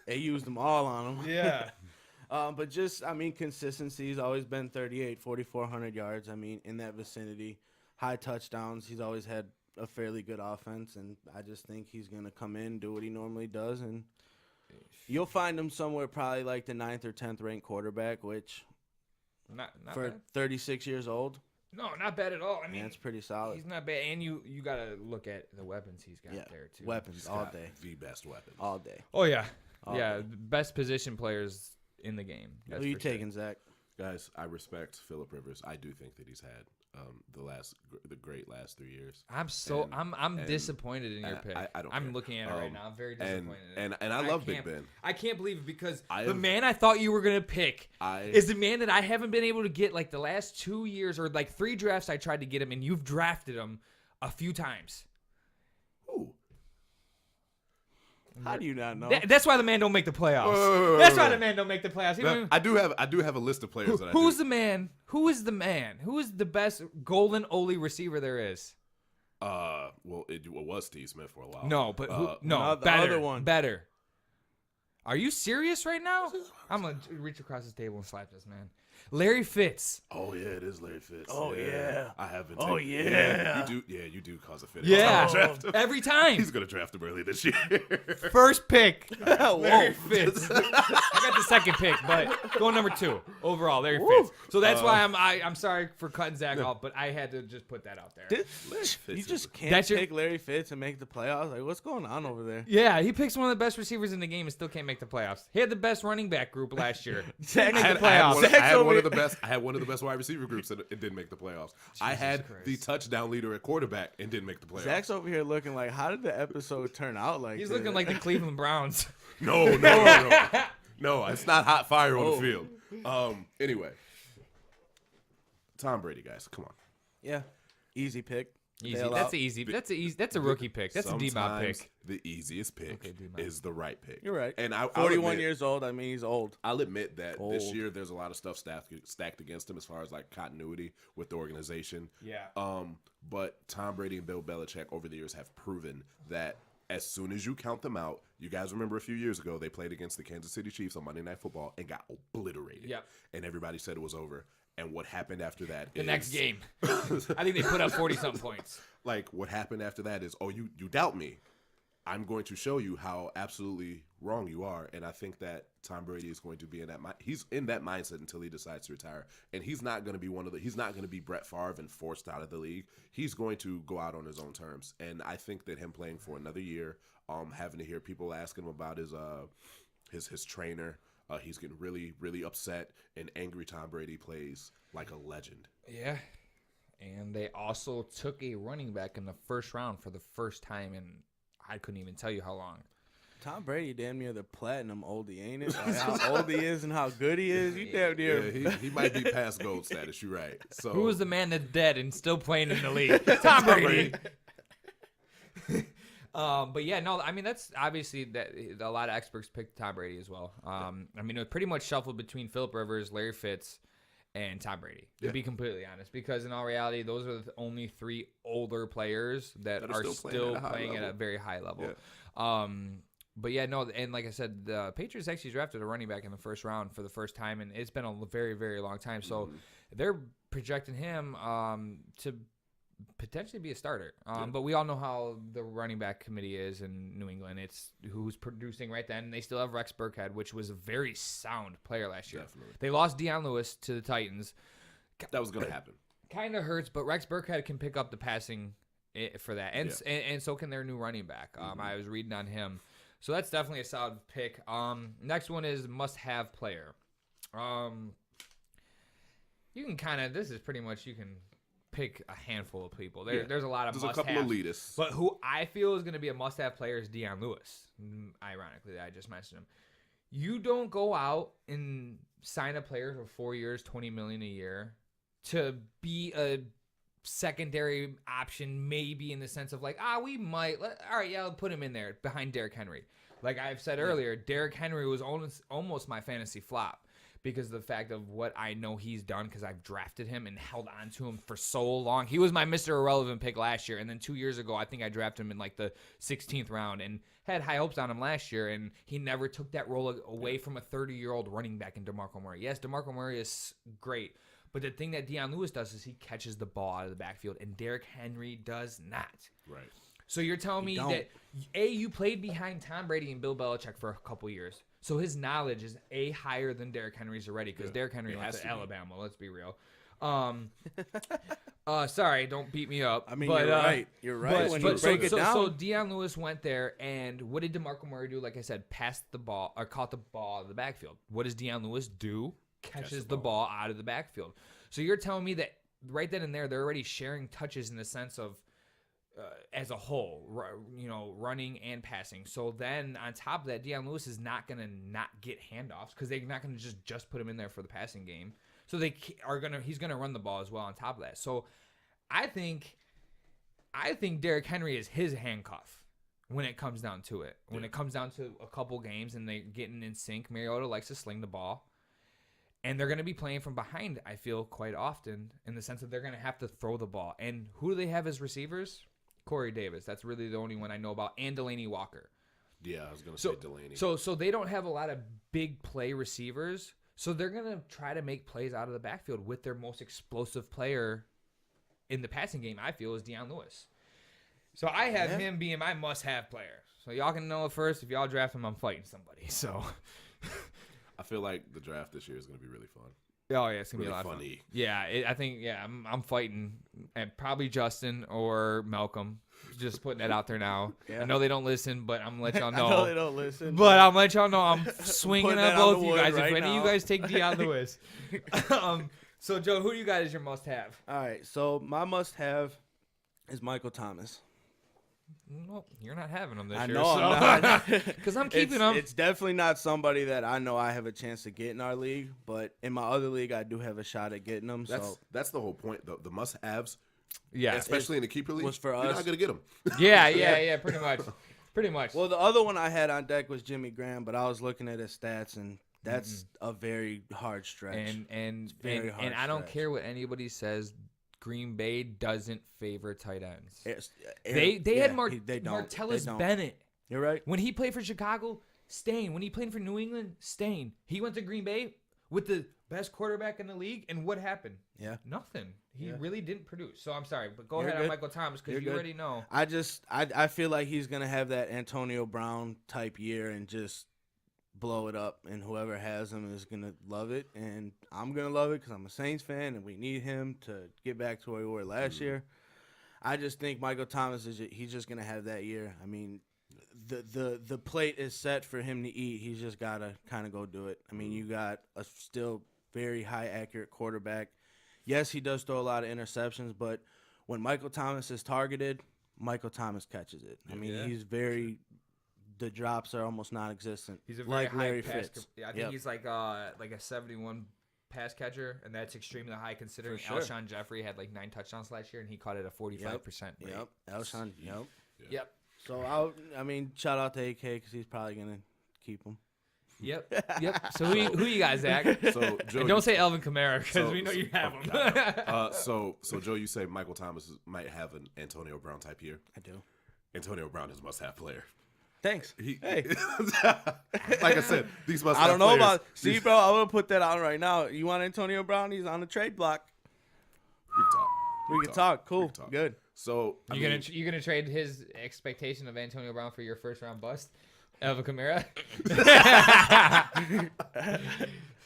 They used them all on him. Yeah. But just, I mean, consistency's always been 38, 4,400 yards. I mean, in that vicinity. High touchdowns. He's always had a fairly good offense, and I just think he's going to come in, do what he normally does, and you'll find him somewhere probably like the 9th or 10th ranked quarterback, which Not for bad. 36 years old, No, not bad at all. I mean, that's pretty solid. he's not bad. And you got to look at the weapons he's got there, too. Weapons He's all got day. the best weapons. All day. Oh, yeah. All yeah, day. best position players in the game. Who That's you for sure. taking, Zach? Guys, I respect Phillip Rivers. I do think that he's had the great last 3 years. I'm disappointed in your pick. I don't I'm care. looking at it right now. I'm very And disappointed. and I love Big Ben. I can't believe it because I the have- man I thought you were gonna pick I- is the man that I haven't been able to get like the last 2 years or like 3 drafts I tried to get him, and you've drafted him a few times. Ooh. How do you not know? That's why the man don't make the playoffs. Wait, That's why wait. the man don't make the playoffs. He Now, don't- I do have a list of players that I Who's do. the man? Who is the man? Who is the best golden Ole receiver there is? Well, it was Steve Smith for a while. No, but who, no, no, the better, other one. better. Are you serious right now? I'm gonna reach across this table and slap this man. Larry Fitz. Oh yeah, it is Larry Fitz. Oh, yeah. I haven't. Oh, yeah. You do cause a fit. Yeah, He's gonna draft him. every time. He's gonna draft him early this year. First pick, Whoa. Larry Fitz. I got the second pick, but going number 2 overall, Larry Fitz. So that's why I'm sorry for cutting Zach off, but I had to just put that out there. Larry Fitz You is just can't That's your- pick Larry Fitz and make the playoffs. Like, what's going on over there? Yeah, he picks one of the best receivers in the game and still can't make the playoffs. He had the best running back group last year. Zach, I had, the playoffs. I had over one of here- the best. I had one of the best wide receiver groups and it didn't make the playoffs. I had Christ. the touchdown leader at quarterback and didn't make the playoffs. Zach's over here looking like, how did the episode turn out like He's this? looking like the Cleveland Browns. No, it's not hot fire on the field. Anyway, Tom Brady, guys, come on. Yeah. Easy pick. Easy. Bail That's out. an easy. That's a rookie pick. That's a D-Mob Sometimes pick. The easiest pick Okay, D-Mob. is the right pick. You're right. And I'll 41 admit- years old. I mean, he's old. I'll admit that this Old. year there's a lot of stuff stacked against him as far as like continuity with the organization. Yeah. But Tom Brady and Bill Belichick over the years have proven that as soon as you count them out, you guys remember a few years ago they played against the Kansas City Chiefs on Monday Night Football and got obliterated. Yep. And everybody said it was over. And what happened after that The next game, I think they put up 40-something points. Like what happened after that is, oh, you doubt me. I'm going to show you how absolutely wrong you are, and I think that Tom Brady is going to be in that. He's in that mindset until he decides to retire, and he's not going to be he's not going to be Brett Favre and forced out of the league. He's going to go out on his own terms, and I think that him playing for another year, having to hear people asking him about his trainer, he's getting really really upset and angry. Tom Brady plays like a legend. Yeah. And they also took a running back in the first round for the first time in I couldn't even tell you how long. Tom Brady damn near the platinum oldie, ain't it? Like how old he is and how good he is. You damn near. Yeah, he might be past gold status. You're right. So Who is the man that's dead and still playing in the league? Tom Brady. But yeah, no, I mean that's obviously that a lot of experts picked Tom Brady as well. I mean it was pretty much shuffled between Phillip Rivers, Larry Fitz, and Tom Brady. To be completely honest, because in all reality, those are the only 3 older players that are still playing at a very high level. Yeah. But yeah, no, and like I said, the Patriots actually drafted a running back in the first round for the first time, and it's been a very, very long time. So they're projecting him to potentially be a starter. But we all know how the running back committee is in New England. It's who's producing right then. They still have Rex Burkhead, which was a very sound player last year. Definitely. They lost Deion Lewis to the Titans. That was going to happen. Kind of hurts, but Rex Burkhead can pick up the passing for that, and so can their new running back. I was reading on him, so that's definitely a solid pick. Next one is must-have player. You can kind of this is pretty much you can pick a handful of people. There's a lot of There's a must-have. couple elitists. But who I feel is going to be a must-have player is Deion Lewis. Ironically, I just mentioned him. You don't go out and sign a player for 4 years, $20 million a year, to be a secondary option, maybe in the sense of like, we might. All right, yeah, I'll put him in there behind Derrick Henry. Like I've said earlier, Derrick Henry was almost my fantasy flop because of the fact of what I know he's done because I've drafted him and held on to him for so long. He was my Mr. Irrelevant pick last year, and then 2 years ago, I think I drafted him in like the 16th round and had high hopes on him last year, and he never took that role away from a 30-year-old running back in DeMarco Murray. Yes, DeMarco Murray is great, but the thing that Deion Lewis does is he catches the ball out of the backfield, and Derrick Henry does not. Right. So you're telling me that, A, you played behind Tom Brady and Bill Belichick for a couple years. So his knowledge is, A, higher than Derrick Henry's already, because Derrick Henry went to Alabama. Let's be real. Sorry, don't beat me up. I mean, you're right. You're right when you break it down. So Deion Lewis went there, and what did DeMarco Murray do? Like I said, passed the ball or caught the ball out of the backfield. What does Deion Lewis do? Catches the ball out of the backfield. So you're telling me that right then and there, they're already sharing touches in the sense of as a whole, running and passing. So then on top of that, Deion Lewis is not going to not get handoffs because they're not going to just put him in there for the passing game. So he's going to run the ball as well on top of that. So I think Derrick Henry is his handcuff when it comes down to it. When it comes down to a couple games and they're getting in sync, Mariota likes to sling the ball. And they're going to be playing from behind, I feel, quite often in the sense that they're going to have to throw the ball. And who do they have as receivers? Corey Davis. That's really the only one I know about. And Delaney Walker. Yeah, I was going to say Delaney. So they don't have a lot of big play receivers. So they're going to try to make plays out of the backfield with their most explosive player in the passing game, I feel, is Deion Lewis. So I have him being my must-have player. So y'all can know it first. If y'all draft him, I'm fighting somebody. So I feel like the draft this year is going to be really fun. Oh, yeah, it's going to really be a lot of funny. fun. Yeah, I think, I'm fighting. And probably Justin or Malcolm. Just putting that out there now. Yeah. I know they don't listen, but I'm going to let y'all know. I know they don't listen. But I'm going to let y'all know I'm swinging at both of you guys. Right if any now. of you guys take Deion Lewis. So, Joe, who do you guys is your must-have? All right, so my must-have is Michael Thomas. Well, you're not having him this I year. know I'm not. Because I'm keeping him. It's definitely not somebody that I know I have a chance to get in our league, but in my other league, I do have a shot at getting them. That's the whole point. The must-haves, yeah, especially in the keeper league, was for us. You're not going to get them. Yeah, pretty much. Well, the other one I had on deck was Jimmy Graham, but I was looking at his stats, and that's a very hard stretch. And I don't care what anybody says. Green Bay doesn't favor tight ends. They had Martellus Bennett. You're right. When he played for Chicago, Stain. When he played for New England, Stain. He went to Green Bay with the best quarterback in the league, and what happened? Yeah. Nothing. He really didn't produce. So I'm sorry, but go ahead on Michael Thomas because you already know. I feel like he's going to have that Antonio Brown type year and just blow it up, and whoever has him is going to love it, and I'm going to love it because I'm a Saints fan, and we need him to get back to where we were last year. I just think Michael Thomas he's just going to have that year. I mean, the plate is set for him to eat. He's just got to kind of go do it. I mean, you got a still very high accurate quarterback. Yes, he does throw a lot of interceptions, but when Michael Thomas is targeted, Michael Thomas catches it. I mean, he's very – the drops are almost non-existent. He's a very like high Larry pass. Fitz. I think he's like a 71 pass catcher, and that's extremely high considering Alshon Jeffrey had like 9 touchdowns last year, and he caught it at 45% rate. Yep, Alshon. Yep. So I mean, shout out to AK because he's probably gonna keep him. Yep. So who you guys, Zach? So Joe, and don't say Elvin Kamara because we know you have him. So Joe, you say Michael Thomas might have an Antonio Brown type year. I do. Antonio Brown is a must-have player. Thanks. Hey. Like I said, these must-have I don't know players, about. See, bro, I'm gonna put that on right now. You want Antonio Brown? He's on the trade block. We can talk. Cool. Good. So you gonna trade his expectation of Antonio Brown for your first round bust, Elvin Kamara?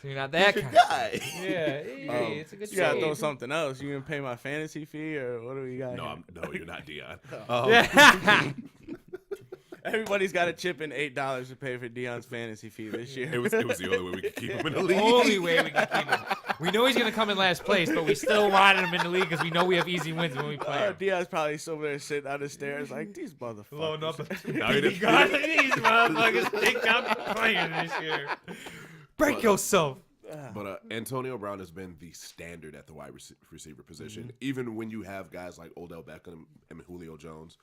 So you're not that kind of guy. Yeah, it's a good trade. You gotta throw something else. You gonna pay my fantasy fee or what do we got? No, you're not Dion. Everybody's got to chip in $8 to pay for Deion's fantasy fee this year. It was the only way we could keep him in the league. Only way we can keep him. We know he's going to come in last place, but we still wanted him in the league because we know we have easy wins when we play him. Deion's probably over there sitting on the stairs like, these motherfuckers. Loading up. These motherfuckers think I'm playing this year. Break yourself. But Antonio Brown has been the standard at the wide receiver position. Even when you have guys like Odell Beckham and Julio Jones,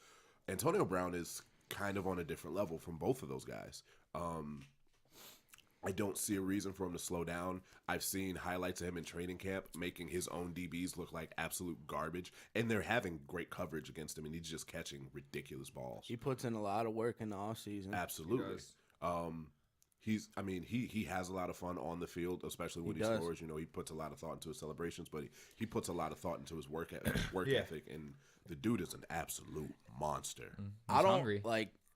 Antonio Brown is kind of on a different level from both of those guys. I don't see a reason for him to slow down. I've seen highlights of him in training camp making his own DBs look like absolute garbage, and they're having great coverage against him, and he's just catching ridiculous balls. He puts in a lot of work in the offseason. Absolutely. He has a lot of fun on the field, especially when he scores. You know, he puts a lot of thought into his celebrations, but he puts a lot of thought into his work ethic, and the dude is an absolute monster. I don't hungry.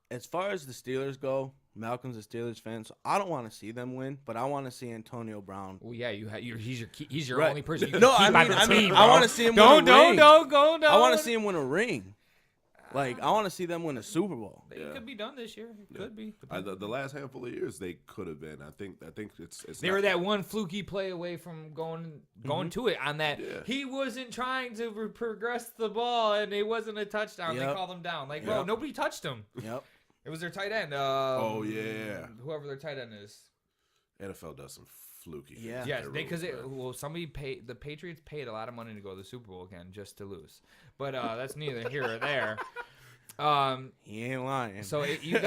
As far as the Steelers go, Malcolm's a Steelers fan, so I don't want to see them win, but I want to see Antonio Brown. Well, yeah, he's your only person you can keep on the team. I want to see him win a ring. Don't. I want to see him win a ring. I want to see them win a Super Bowl. It could be done this year. It could be. The last handful of years, they could have been. I think it's. They were that one fluky play away from going to it on that. Yeah. He wasn't trying to progress the ball, and it wasn't a touchdown. Yep. They called him down. Bro, nobody touched him. Yep. It was their tight end. Whoever their tight end is. NFL does some fluky. Yeah. Yes, because somebody paid. The Patriots paid a lot of money to go to the Super Bowl again just to lose. But that's neither here or there. He ain't lying. So you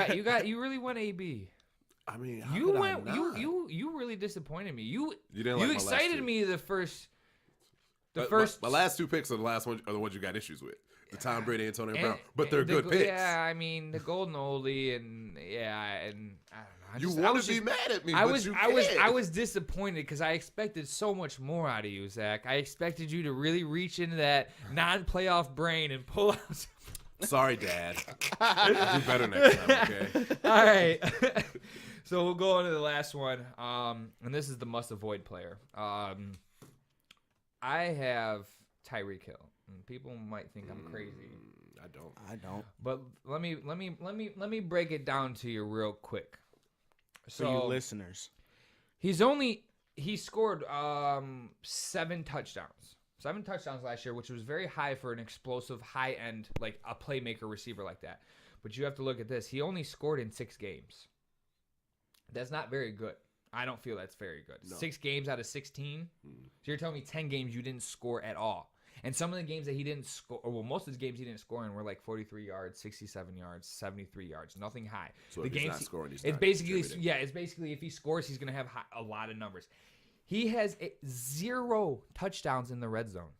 really went AB. I mean, you really disappointed me. You excited me the first. My last two picks are the last one are the ones you got issues with. The Tom Brady, Antonio Brown, but they're good picks. Yeah, I mean the Golden Oldie, and I don't know. You want to be mad at me, I was disappointed because I expected so much more out of you, Zach. I expected you to really reach into that non-playoff brain and pull out. Sorry, Dad. I'll do better next time, okay? All right. So we'll go on to the last one, and this is the must-avoid player. I have Tyreek Hill. People might think I'm crazy. I don't. But let me break it down to you real quick. So for you listeners, he scored 7 touchdowns. 7 touchdowns last year, which was very high for an explosive, high end, like a playmaker receiver like that. But you have to look at this. He only scored in 6 games. That's not very good. I don't feel that's very good. No. 6 games out of 16. So you're telling me 10 games you didn't score at all. And some of the games that he didn't score, or most of his games he didn't score in were like 43 yards, 67 yards, 73 yards, nothing high. So if he's not scoring, he's it's not basically it's basically if he scores, he's going to have a lot of numbers. He has 0 touchdowns in the red zone.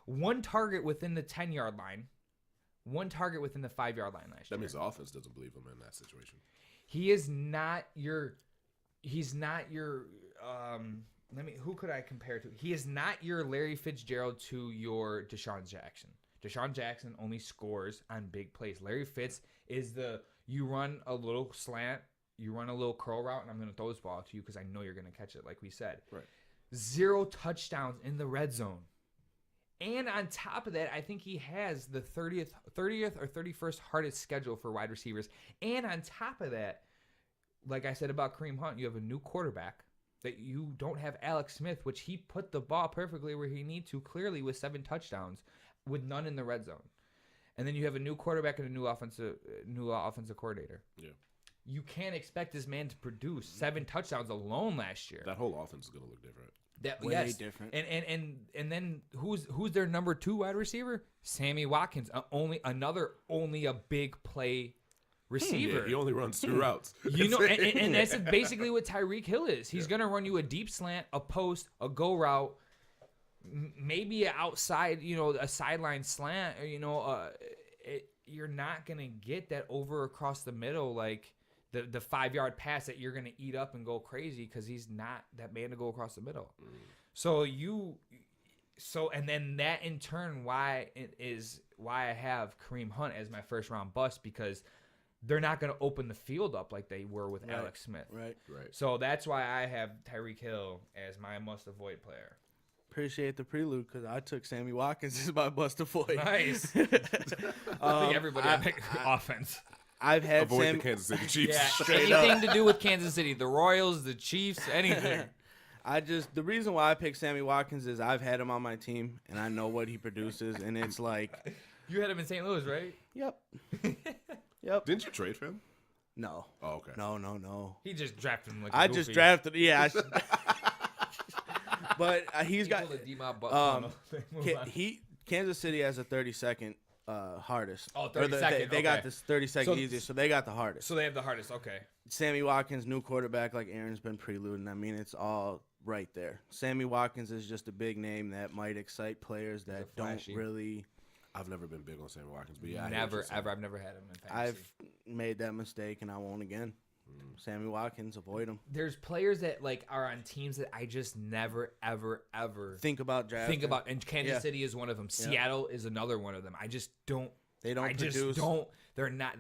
1 target within the 10-yard line, 1 target within the 5-yard line last year. That means the offense doesn't believe him in that situation. He is not your. He's not your. Who could I compare to? He is not your Larry Fitzgerald to your Deshaun Jackson. Deshaun Jackson only scores on big plays. Larry Fitz is you run a little slant, you run a little curl route, and I'm going to throw this ball to you because I know you're going to catch it, like we said. Right. 0 touchdowns in the red zone. And on top of that, I think he has the 30th or 31st hardest schedule for wide receivers. And on top of that, like I said about Kareem Hunt, you have a new quarterback. That you don't have Alex Smith, which he put the ball perfectly where he needs to, clearly with 7 touchdowns, with none in the red zone. And then you have a new quarterback and a new offensive coordinator. Yeah. You can't expect this man to produce 7 touchdowns alone last year. That whole offense is going to look different. Way different. And then who's their number 2 wide receiver? Sammy Watkins, only a big play receiver. Yeah, he only runs 2 routes. And that's basically what Tyreek Hill is. He's going to run you a deep slant, a post, a go route, maybe an outside, a sideline slant. You're not going to get that over across the middle, like the 5-yard pass that you're going to eat up and go crazy because he's not that man to go across the middle. And then that in turn why I have Kareem Hunt as my first round bust, because they're not going to open the field up like they were with Alex Smith. Right. So that's why I have Tyreek Hill as my must-avoid player. Appreciate the prelude because I took Sammy Watkins as my must-avoid. Nice. I think everybody had offense. I've had Avoid the Kansas City Chiefs. Yeah, anything to do with Kansas City, the Royals, the Chiefs, anything. The reason why I picked Sammy Watkins is I've had him on my team and I know what he produces, and it's like. You had him in St. Louis, right? Yep. Didn't you trade for him? No. Oh, okay. No. He just drafted him like I goofy. just drafted. Yeah. But he's got. Kansas Kansas City has a 32nd hardest. Oh, 30-second. They got this 30-second easier, so they got the hardest. So they have the hardest. Okay. Sammy Watkins, new quarterback, like Aaron's been preluding. I mean, it's all right there. Sammy Watkins is just a big name that might excite players that don't really. I've never been big on Sammy Watkins, but yeah, never ever. I've never had him in fantasy. I've made that mistake, and I won't again. Sammy Watkins, avoid him. There's players that like are on teams that I just never ever think about drafting. And Kansas City is one of them. Seattle is another one of them. I just don't. They don't. They're not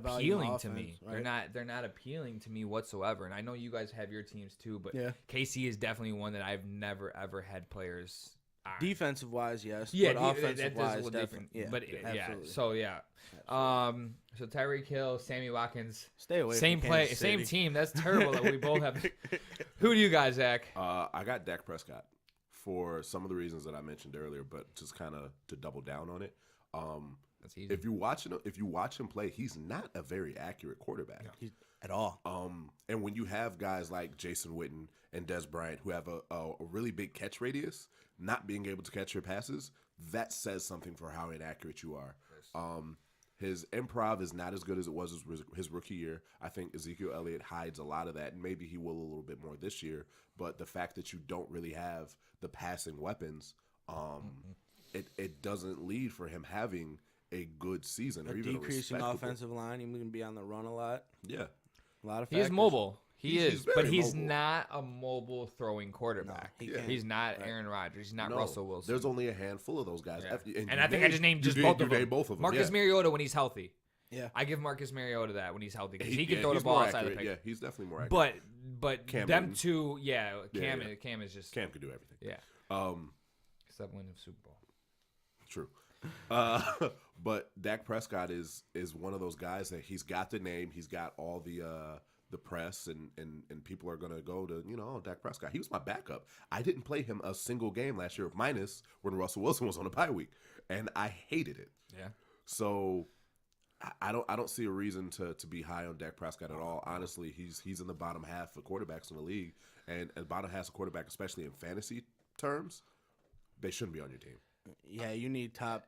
appealing to me. Right? They're not appealing to me whatsoever. And I know you guys have your teams too, but KC is definitely one that I've never ever had players. Defensive wise, yes. Yeah, but offensive wise, different. Yeah, but absolutely. So so Tyreek Hill, Sammy Watkins, stay away. Same from play, Kansas City. same team. That's terrible that we both have. Who do you guys, Zach? I got Dak Prescott for some of the reasons that I mentioned earlier, but just kind of to double down on it. That's easy. If you watch him play, he's not a very accurate quarterback at all. And when you have guys like Jason Witten and Des Bryant who have a really big catch radius, not being able to catch your passes, that says something for how inaccurate you are. His improv is not as good as it was his rookie year. I think Ezekiel Elliott hides a lot of that, and maybe he will a little bit more this year. But the fact that you don't really have the passing weapons, it doesn't lead for him having a good season or even decreasing offensive line. He's going to be on the run a lot. Yeah, a lot of factors. He's mobile. He's mobile. not a mobile throwing quarterback. No, he's not Aaron Rodgers. He's not Russell Wilson. There's only a handful of those guys. Yeah. And I think I just named both of them. Marcus Mariota when he's healthy. Yeah, I give Marcus Mariota that when he's healthy because he can throw the ball outside the pick. Yeah, he's definitely more accurate. But Cam them two, Cam is just Cam could do everything. Yeah. Except win the Super Bowl. True. But Dak Prescott is one of those guys that he's got the name, he's got all the press, and people are gonna go to Dak Prescott. He was my backup. I didn't play him a single game last year, minus when Russell Wilson was on a bye week, and I hated it. Yeah. So I don't see a reason to be high on Dak Prescott at all. Honestly, he's in the bottom half of quarterbacks in the league, and bottom half of quarterback, especially in fantasy terms, they shouldn't be on your team. Yeah, you need top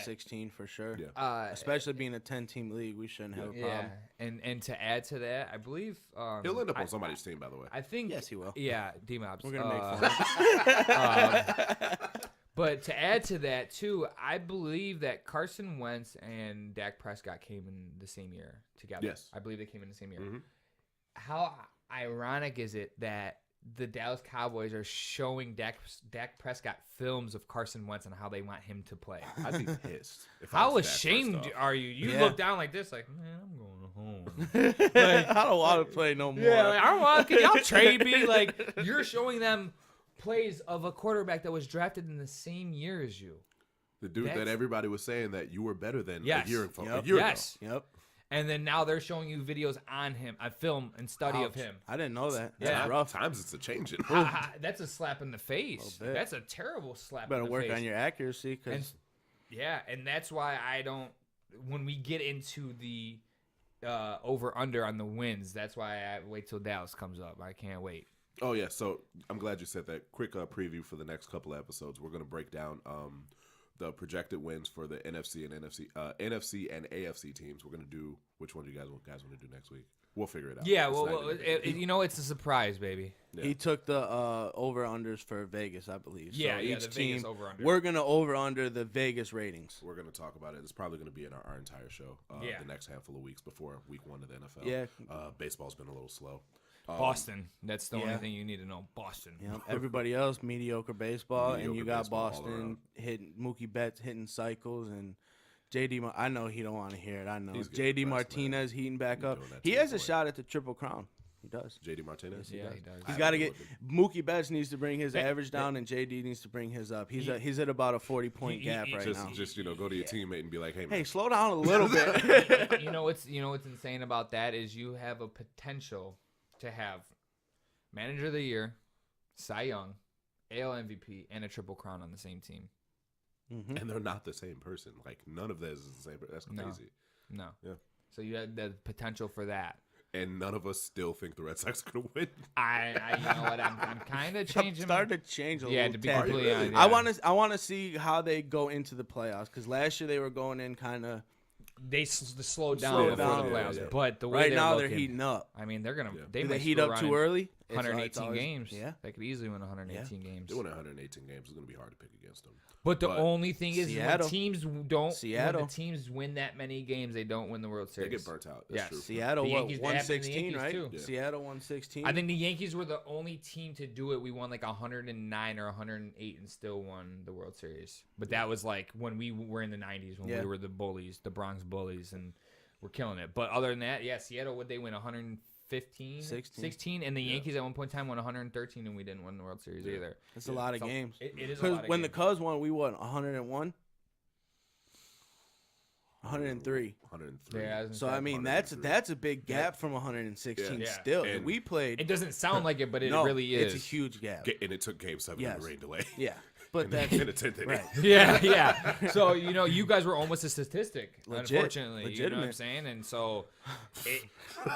16 for sure. Yeah. Especially being a 10-team league, we shouldn't have a problem. And to add to that, I believe he'll end up on somebody's team, by the way. I think yes, he will. Yeah, D-Mobs. We're gonna make fun. But to add to that too, I believe that Carson Wentz and Dak Prescott came in the same year together. Yes, I believe they came in the same year. Mm-hmm. How ironic is it that the Dallas Cowboys are showing Dak Prescott films of Carson Wentz and how they want him to play? I'd be pissed. How ashamed are you? You look down like this, like, man, I'm going home. Like, I don't want to play no more. Yeah, like, I don't want. Can y'all trade me? Like, you're showing them plays of a quarterback that was drafted in the same year as you. The dude that everybody was saying that you were better than yes. a year ago. Yes. Yep. And then now they're showing you videos on him, a film and study of him. I didn't know that. Yeah. That's rough. Times it's a changing. That's a slap in the face. That's a terrible slap in the face. Better work on your accuracy. And that's why I don't – when we get into the over-under on the wins, that's why I wait till Dallas comes up. I can't wait. Oh, yeah. So I'm glad you said that. Quick preview for the next couple of episodes. We're going to break down the projected wins for the NFC and AFC teams. We're going to do which one do you guys want to do next week? We'll figure it out. Yeah, it's a surprise, baby. Yeah. He took the over-unders for Vegas, I believe. Yeah, so each the team, Vegas over-under. We're going to over-under the Vegas ratings. We're going to talk about it. It's probably going to be in our entire show the next handful of weeks before week 1 of the NFL. Yeah. Baseball's been a little slow. Boston. That's the only thing you need to know. Boston. Yep. Everybody else, mediocre baseball. And you got Boston hitting Mookie Betts hitting cycles. And JD, I know he don't want to hear it. I know. JD Martinez heating back up. He has a shot at the Triple Crown. He does. JD Martinez? Yeah, he does. He's got to get – Mookie Betts needs to bring his average down, and JD needs to bring his up. He's at about a 40-point gap right now. Just go to your teammate and be like, hey, man. Hey, slow down a little bit. You know what's insane about that is you have a potential to have Manager of the Year, Cy Young, AL MVP, and a Triple Crown on the same team. Mm-hmm. And they're not the same person. Like, none of those is the same person. That's crazy. No. Yeah. So you have the potential for that. and none of us still think the Red Sox are going to win. You know what? I'm kind of changing. I'm starting to change a little. Yeah, to be tad. completely honest. I Yeah. want to see how they go into the playoffs because last year they were going in kind of. They slowed down Slowed before down the a playoffs, little bit. but the way Right now they're looking, heating up. I mean, they're gonna. Yeah. They Do might they heat still up run too in early? 118 always, games. Yeah. They could easily win 118 games. They win 118 games. It's going to be hard to pick against them. But the only thing is, Seattle. when teams don't, Seattle. when the teams win that many games, they don't win the World Series. They get burnt out. That's Yes. true. Seattle, The what, Yankees, that happened to the 116, Yankees, right? too. Yeah. Seattle 116. I think the Yankees were the only team to do it. We won like 109 or 108 and still won the World Series. But that was like when we were in the 90s, when we were the bullies, the Bronx bullies, and we're killing it. But other than that, yeah, Seattle, would they win 115? 16? And the Yankees at one point in time won 113, and we didn't win the World Series either. That's a lot of So games. It is a Because lot of when games. the Cubs won, we won 101, 103. 103. Yeah, I was gonna So say, I mean, 103. that's a big gap from 116 Yeah. still. And And we played. it doesn't sound like it, but it no, really is. It's a huge gap. And it took Game 7 Yes. in the rain delay. Yeah, but that's in the 10th inning. right. Yeah. So, you guys were almost a statistic, Legit. unfortunately. You know what I'm Legitimate. saying? And so,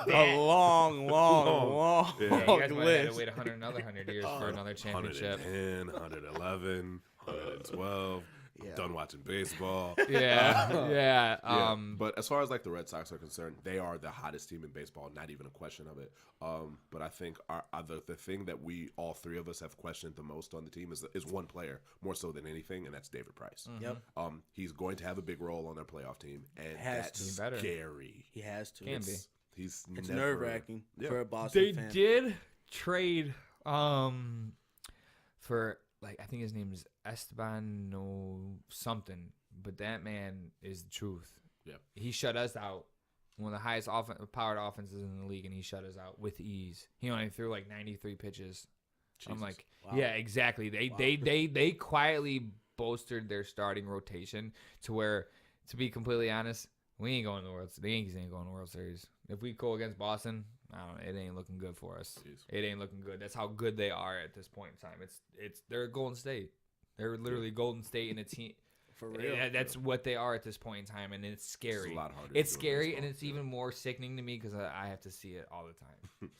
A long Yeah. you guys might have list. to wait another 100 years for another championship. 110, 111, 112. Yeah. Done watching baseball. Yeah. Yeah, but as far as like the Red Sox are concerned, they are the hottest team in baseball. Not even a question of it. But I think the thing that we all three of us have questioned the most on the team is one player more so than anything, and that's David Price. Yep. He's going to have a big role on their playoff team, and Has that's to. Be better. scary. He has to. Can be. He's It's never- nerve wracking Yeah. for a Boston They fan. did trade for, like, I think his name is Esteban something, but that man is the truth. Yeah. He shut us out. One of the highest powered offenses in the league, and he shut us out with ease. He only threw like 93 pitches. I'm Jesus. like, Wow. yeah, exactly. They quietly bolstered their starting rotation to where, to be completely honest, we ain't going to the World Series. The Yankees ain't going to the World Series. If we go against Boston, I don't know, it ain't looking good for us. Jeez. It ain't looking good. That's how good they are at this point in time. They're Golden State. They're literally Golden State in a team. For real. That's what they are at this point in time, and it's scary. It's a lot harder to It's do in scary, baseball, and it's even more sickening to me because I have to see it all the time.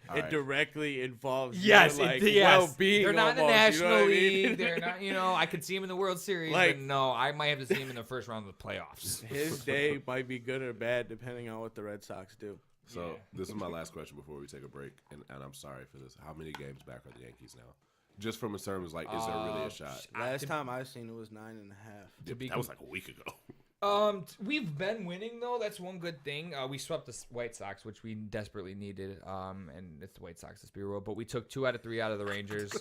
All It right. directly involves Yes, your, like, yes. well-being. They're not in the almost, you know National what I mean? League. They're not. I could see him in the World Series, Like- but no, I might have to see him in the first round of the playoffs. His day might be good or bad depending on what the Red Sox do. So Yeah. this is my last question before we take a break, and I'm sorry for this. How many games back are the Yankees now? Just from a terms like, is there really a shot? Last time I seen it was 9.5. That was like a week ago. We've been winning though. That's one good thing. We swept the White Sox, which we desperately needed. And it's the White Sox, let's be real. But we took 2 out of 3 out of the Rangers.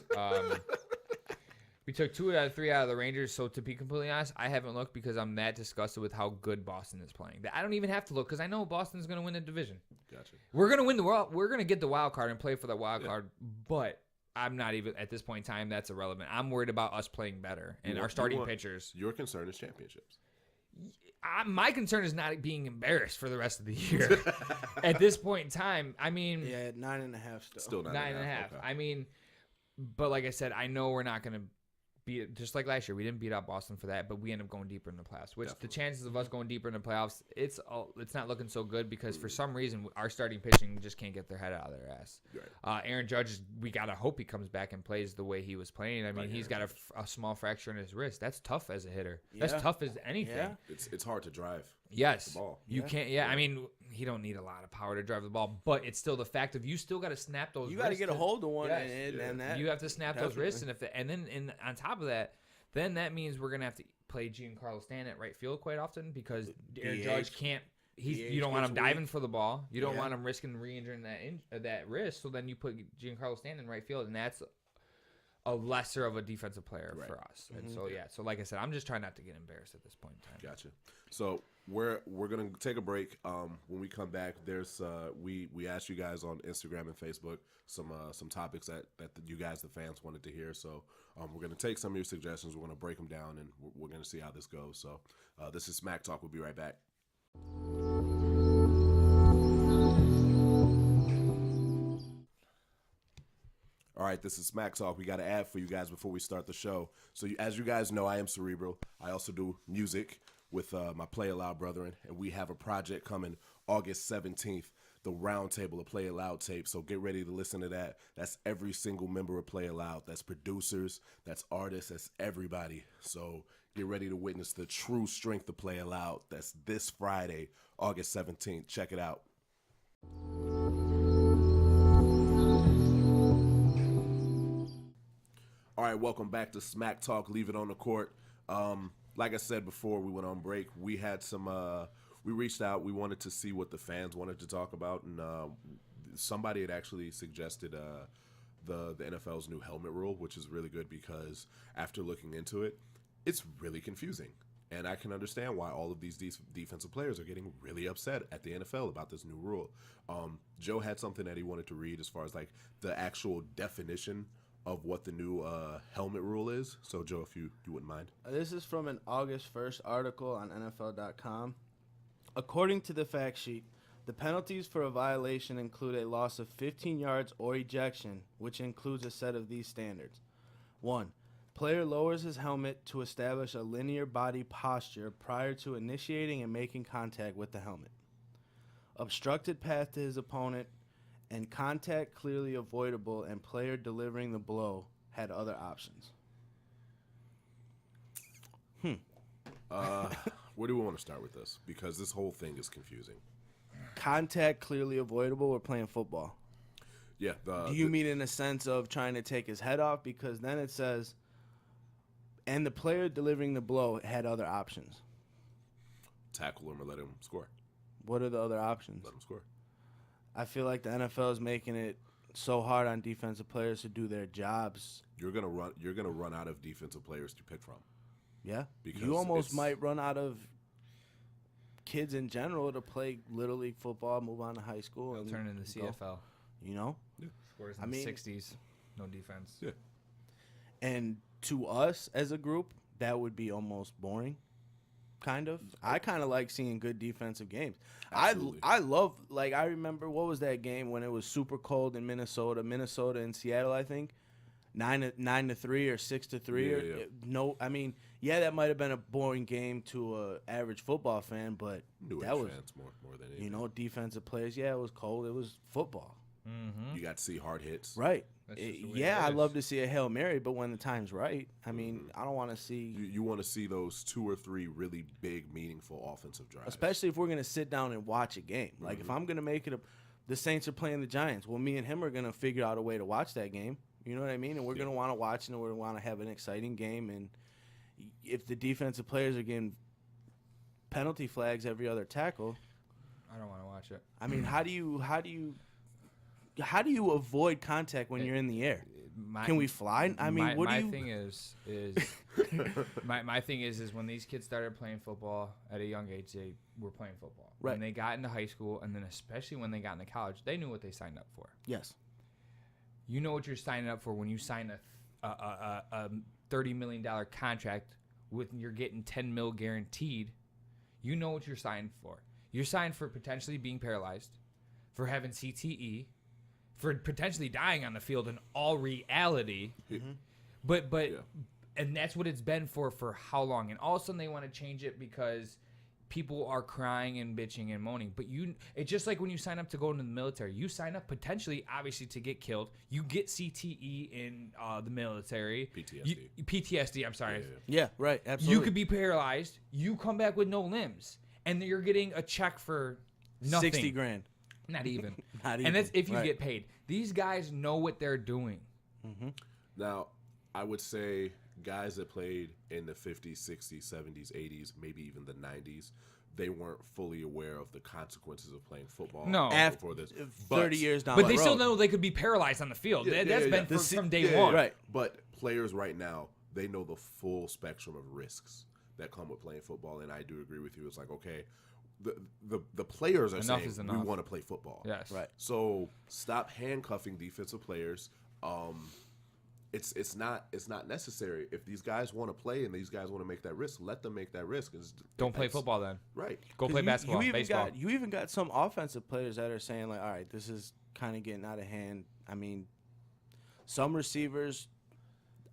We took 2 out of 3 out of the Rangers. So to be completely honest, I haven't looked because I'm that disgusted with how good Boston is playing. I don't even have to look because I know Boston's going to win the division. Gotcha. We're going to win the world. We're going to get the wild card and play for the wild card. But I'm not even at this point in time. That's irrelevant. I'm worried about us playing better and our starting pitchers. Your concern is championships. My concern is not being embarrassed for the rest of the year. At this point in time, I mean, Yeah, 9.5 still. Still 9.5. Okay. I mean, but like I said, I know we're not going to beat, just like last year, we didn't beat out Boston for that, but we end up going deeper in the playoffs. Which Definitely. the chances of us going deeper in the playoffs, it's not looking so good because for some reason our starting pitching just can't get their head out of their ass. Right. Aaron Judge, we gotta hope he comes back and plays the way he was playing. I mean, he's got a small fracture in his wrist. That's tough as a hitter. That's Yeah. tough as anything. Yeah. It's hard to drive. Yes, the ball. you Yeah. can't. Yeah, I mean, he don't need a lot of power to drive the ball, but it's still the fact of you still got to snap those. You got to wrists get a hold of one, Yes. and that you have to snap those wrists, definitely. and then on top of that, then that means we're gonna have to play Giancarlo Stanton at right field quite often because Aaron Judge can't. You don't want him gets weak. diving for the ball. You don't Yeah. want him risking re-injuring that wrist. So then you put Giancarlo Stanton in right field, and that's a lesser of a defensive player Right. for us. And so so like I said, I'm just trying not to get embarrassed at this point in time. Gotcha. So we're gonna take a break. When we come back, there's we asked you guys on Instagram and Facebook some topics that you guys, the fans, wanted to hear. So we're gonna take some of your suggestions. We're gonna break them down, and we're gonna see how this goes. So this is Smack Talk. We'll be right back. All right, this is Smack Talk. We got an ad for you guys before we start the show. So as you guys know, I am Cerebral. I also do music with my Play Aloud brethren, and we have a project coming August 17th. the roundtable of Play It Loud tape. So get ready to listen to that. That's every single member of Play It Loud. That's producers, that's artists, that's everybody. So get ready to witness the true strength of Play It Loud. That's this Friday, August 17th. Check it out. All right, welcome back to Smack Talk. Leave it on the court. Like I said before we went on break, we had some. We reached out. We wanted to see what the fans wanted to talk about, and somebody had actually suggested the NFL's new helmet rule, which is really good because after looking into it, it's really confusing, and I can understand why all of these defensive players are getting really upset at the NFL about this new rule. Joe had something that he wanted to read as far as like the actual definition of what the new helmet rule is. So, Joe, if you wouldn't mind. This is from an August 1st article on NFL.com. According to the fact sheet, the penalties for a violation include a loss of 15 yards or ejection, which includes a set of these standards. 1. Player lowers his helmet to establish a linear body posture prior to initiating and making contact with the helmet. Obstructed path to his opponent, and contact clearly avoidable, and player delivering the blow had other options. Where do we want to start with this? Because this whole thing is confusing. Contact clearly avoidable. We're playing football. Yeah. Do you mean in a sense of trying to take his head off? Because then it says, and the player delivering the blow had other options. Tackle him or let him score. What are the other options? Let him score. I feel like the NFL is making it so hard on defensive players to do their jobs. You're gonna run out of defensive players to pick from. Yeah, because you almost might run out of kids in general to play Little League football, move on to high school, They'll and turn into CFL. go. You know, Scores in the 60s, no defense. Yeah, and to us as a group, that would be almost boring. Kind of. I kind of like seeing good defensive games. Absolutely. I love, like, I remember, what was that game when it was super cold in Minnesota and Seattle, I think, 9-3 or 6-3. Yeah. No, I mean, yeah, that might have been a boring game to a average football fan, but New that was fans more than anything. you know, defensive players. Yeah, it was cold. It was football. Mm-hmm. You got to see hard hits. Right. That's just the way Yeah, it I is. love to see a Hail Mary, but when the time's right, I mean, I don't want to see. You want to see those 2 or 3 really big, meaningful offensive drives. Especially if we're going to sit down and watch a game. Like, if I'm going to make it the Saints are playing the Giants, well, me and him are going to figure out a way to watch that game. You know what I mean? And we're going to want to watch, and we're going to want to have an exciting game. And if the defensive players are getting penalty flags every other tackle, I don't want to watch it. I mean, how do you avoid contact when you're in the air? Can we fly? I mean, what do you? My thing is my thing is when these kids started playing football at a young age, they were playing football. Right. When they got into high school, and then especially when they got into college, they knew what they signed up for. Yes. You know what you're signing up for when you sign a $30 million contract with you're getting $10 million guaranteed. You know what you're signing for. You're signed for potentially being paralyzed, for having CTE, for potentially dying on the field in all reality. Mm-hmm. But and that's what it's been for how long? And all of a sudden they want to change it because people are crying and bitching and moaning. But it's just like when you sign up to go into the military. You sign up potentially, obviously, to get killed. You get CTE in the military. PTSD. PTSD, I'm sorry. Yeah, right. Absolutely. You could be paralyzed. You come back with no limbs. And you're getting a check for nothing. $60,000. Not even. Not even. And that's if you Right. get paid. These guys know what they're doing. Mm-hmm. Now, I would say guys that played in the 50s, 60s, 70s, 80s, maybe even the 90s, they weren't fully aware of the consequences of playing football No. before this. 30 years down But the they road. still know they could be paralyzed on the field. Yeah, That's yeah, been yeah. from day one. Right. But players right now, they know the full spectrum of risks that come with playing football, and I do agree with you. It's like, okay, the players are Enough saying is we enough. want to play football. Yes. Right. So stop handcuffing defensive players. It's not necessary. If these guys want to play and these guys want to make that risk, let them make that risk. Don't play football then. Right. Go play basketball, baseball. You even got some offensive players that are saying, like, all right, this is kind of getting out of hand. I mean, some receivers,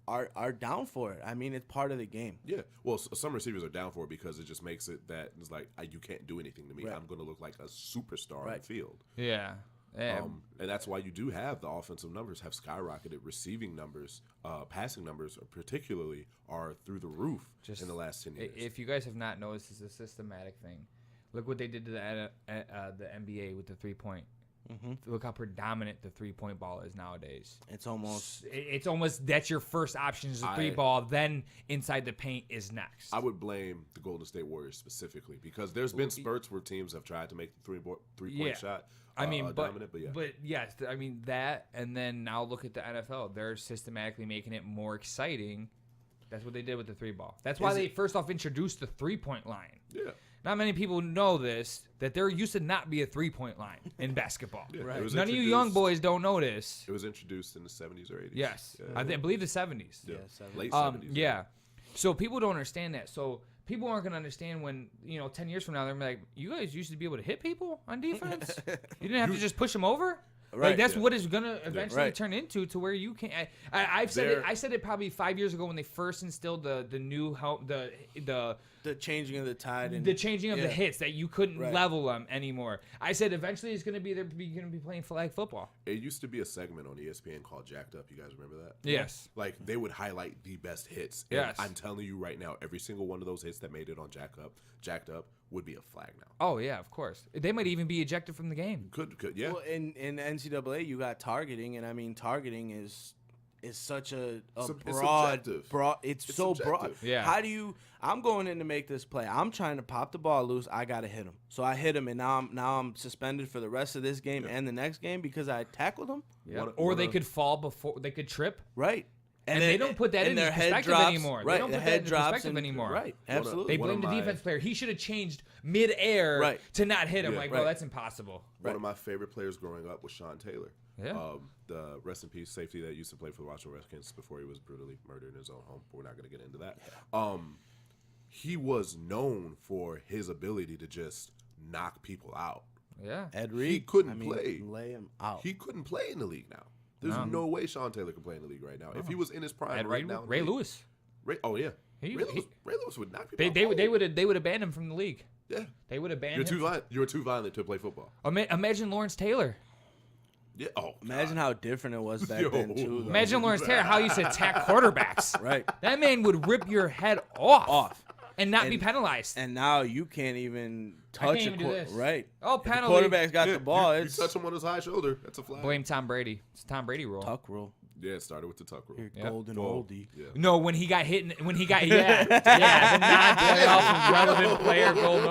are down for it. I mean, it's part of the game. Yeah. Well, some receivers are down for it because it just makes it that it's like you can't do anything to me. Right. I'm going to look like a superstar on the field. Yeah. And that's why you do have the offensive numbers have skyrocketed. Receiving numbers, passing numbers, particularly, are through the roof in the last 10 years. If you guys have not noticed, it's a systematic thing. Look what they did to the NBA with the 3-point. Look how predominant the 3-point ball is nowadays. It's almost that's your first option is a 3 ball. Then inside the paint is next. I would blame the Golden State Warriors specifically because there's been spurts where teams have tried to make the 3-point shot. Dominant, but yes, I mean that, and then now look at the NFL. They're systematically making it more exciting. That's what they did with the 3 ball. That's why they first off introduced the 3-point line. Yeah. Not many people know this, that there used to not be a 3-point line in basketball. Yeah, right. None of you young boys don't know this. It was introduced in the 70s or 80s. Yes. Yeah. I believe the 70s. Yeah. 70s. Late 70s. Yeah. So people don't understand that. So people aren't going to understand when, 10 years from now, they're going to be like, you guys used to be able to hit people on defense? You didn't have to just push them over? Right. Like that's what it's gonna eventually turn into, to where you can't. I said it probably 5 years ago when they first instilled the new help, the changing of the tide and the changing of the hits, that you couldn't Right. level them anymore. I said eventually it's gonna be they're gonna be playing flag football. It used to be a segment on ESPN called Jacked Up. You guys remember that? Yes. Like they would highlight the best hits. And Yes. I'm telling you right now, every single one of those hits that made it on Jacked Up would be a flag now. Oh yeah, of course. They might even be ejected from the game. Could yeah. Well, in NCAA, you got targeting, and I mean, targeting is such a broad. It's so broad. subjective. Yeah. How do you? I'm going in to make this play. I'm trying to pop the ball loose. I gotta hit him. So I hit him, and now I'm suspended for the rest of this game and the next game because I tackled him. Yeah. Or they could fall before they could trip. Right. And they don't put that in their head perspective drops, anymore. Right. They don't the put that head in drops perspective anymore. Right. They Absolutely. They blame the my- defense player. He should have changed mid-air Right. to not hit him. Yeah. Like, Right. bro, that's impossible. One of my favorite players growing up was Sean Taylor. Yeah. The rest in peace safety that used to play for the Washington Redskins before he was brutally murdered in his own home. But we're not going to get into that. He was known for his ability to just knock people out. Yeah. Ed Reed, He couldn't play. Lay him out. He couldn't play in the league now. There's no way Sean Taylor can play in the league right now. If he was in his prime And right now, Ray Lewis. Oh yeah, Ray Ray Lewis would knock people out. They would have banned him from the league. Yeah, They would have banned you're him. too violent. You're too violent to play football. Imagine Lawrence Taylor. Yeah. Oh, Imagine God. how different it was back then too. though. Imagine Lawrence Taylor, how he used to attack quarterbacks. Right. That man would rip your head off. And not be penalized. And now you can't even touch even do this. Right. Oh, If the penalty. quarterback's got Yeah, the ball. You It's touch him on his high shoulder. That's a flag. Blame Tom Brady. It's Tom Brady rule. tuck rule. Yeah, it started with the tuck rule. Your Yeah. golden Whoa. oldie. Yeah. No, when he got hit, the non-playoff relevant player goal.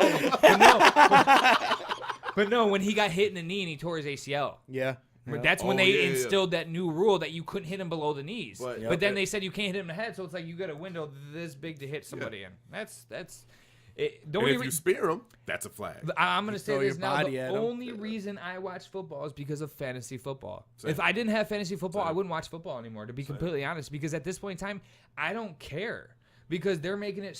But no, when he got hit in the knee and he tore his ACL. Yeah. That's when they instilled that new rule that you couldn't hit him below the knees. But- Then they said you can't hit him in the head, so it's like you got a window this big to hit somebody in. That's it. And if you spear him, that's a flag. I'm going to say throw this your now. body The at 'em. only reason I watch football is because of fantasy football. Same. If I didn't have fantasy football, I Same. wouldn't watch football anymore, to be completely honest. Because at this point in time, I don't care. Because they're making it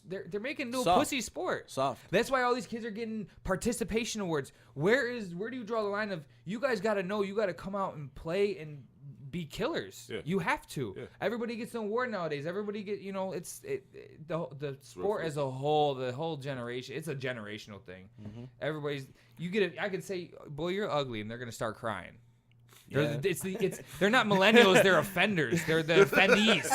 they're making it a Soft. pussy sport. Soft. That's why all these kids are getting participation awards. Where do you draw the line of you guys got to know you got to come out and play and be killers? Yeah. You have to. Yeah. Everybody gets an award nowadays. Everybody get the sport as a whole, the whole generation. It's a generational thing. Everybody's I could say, boy, you're ugly, and they're gonna start crying. Yeah. They're not millennials. They're offenders. They're the offendees.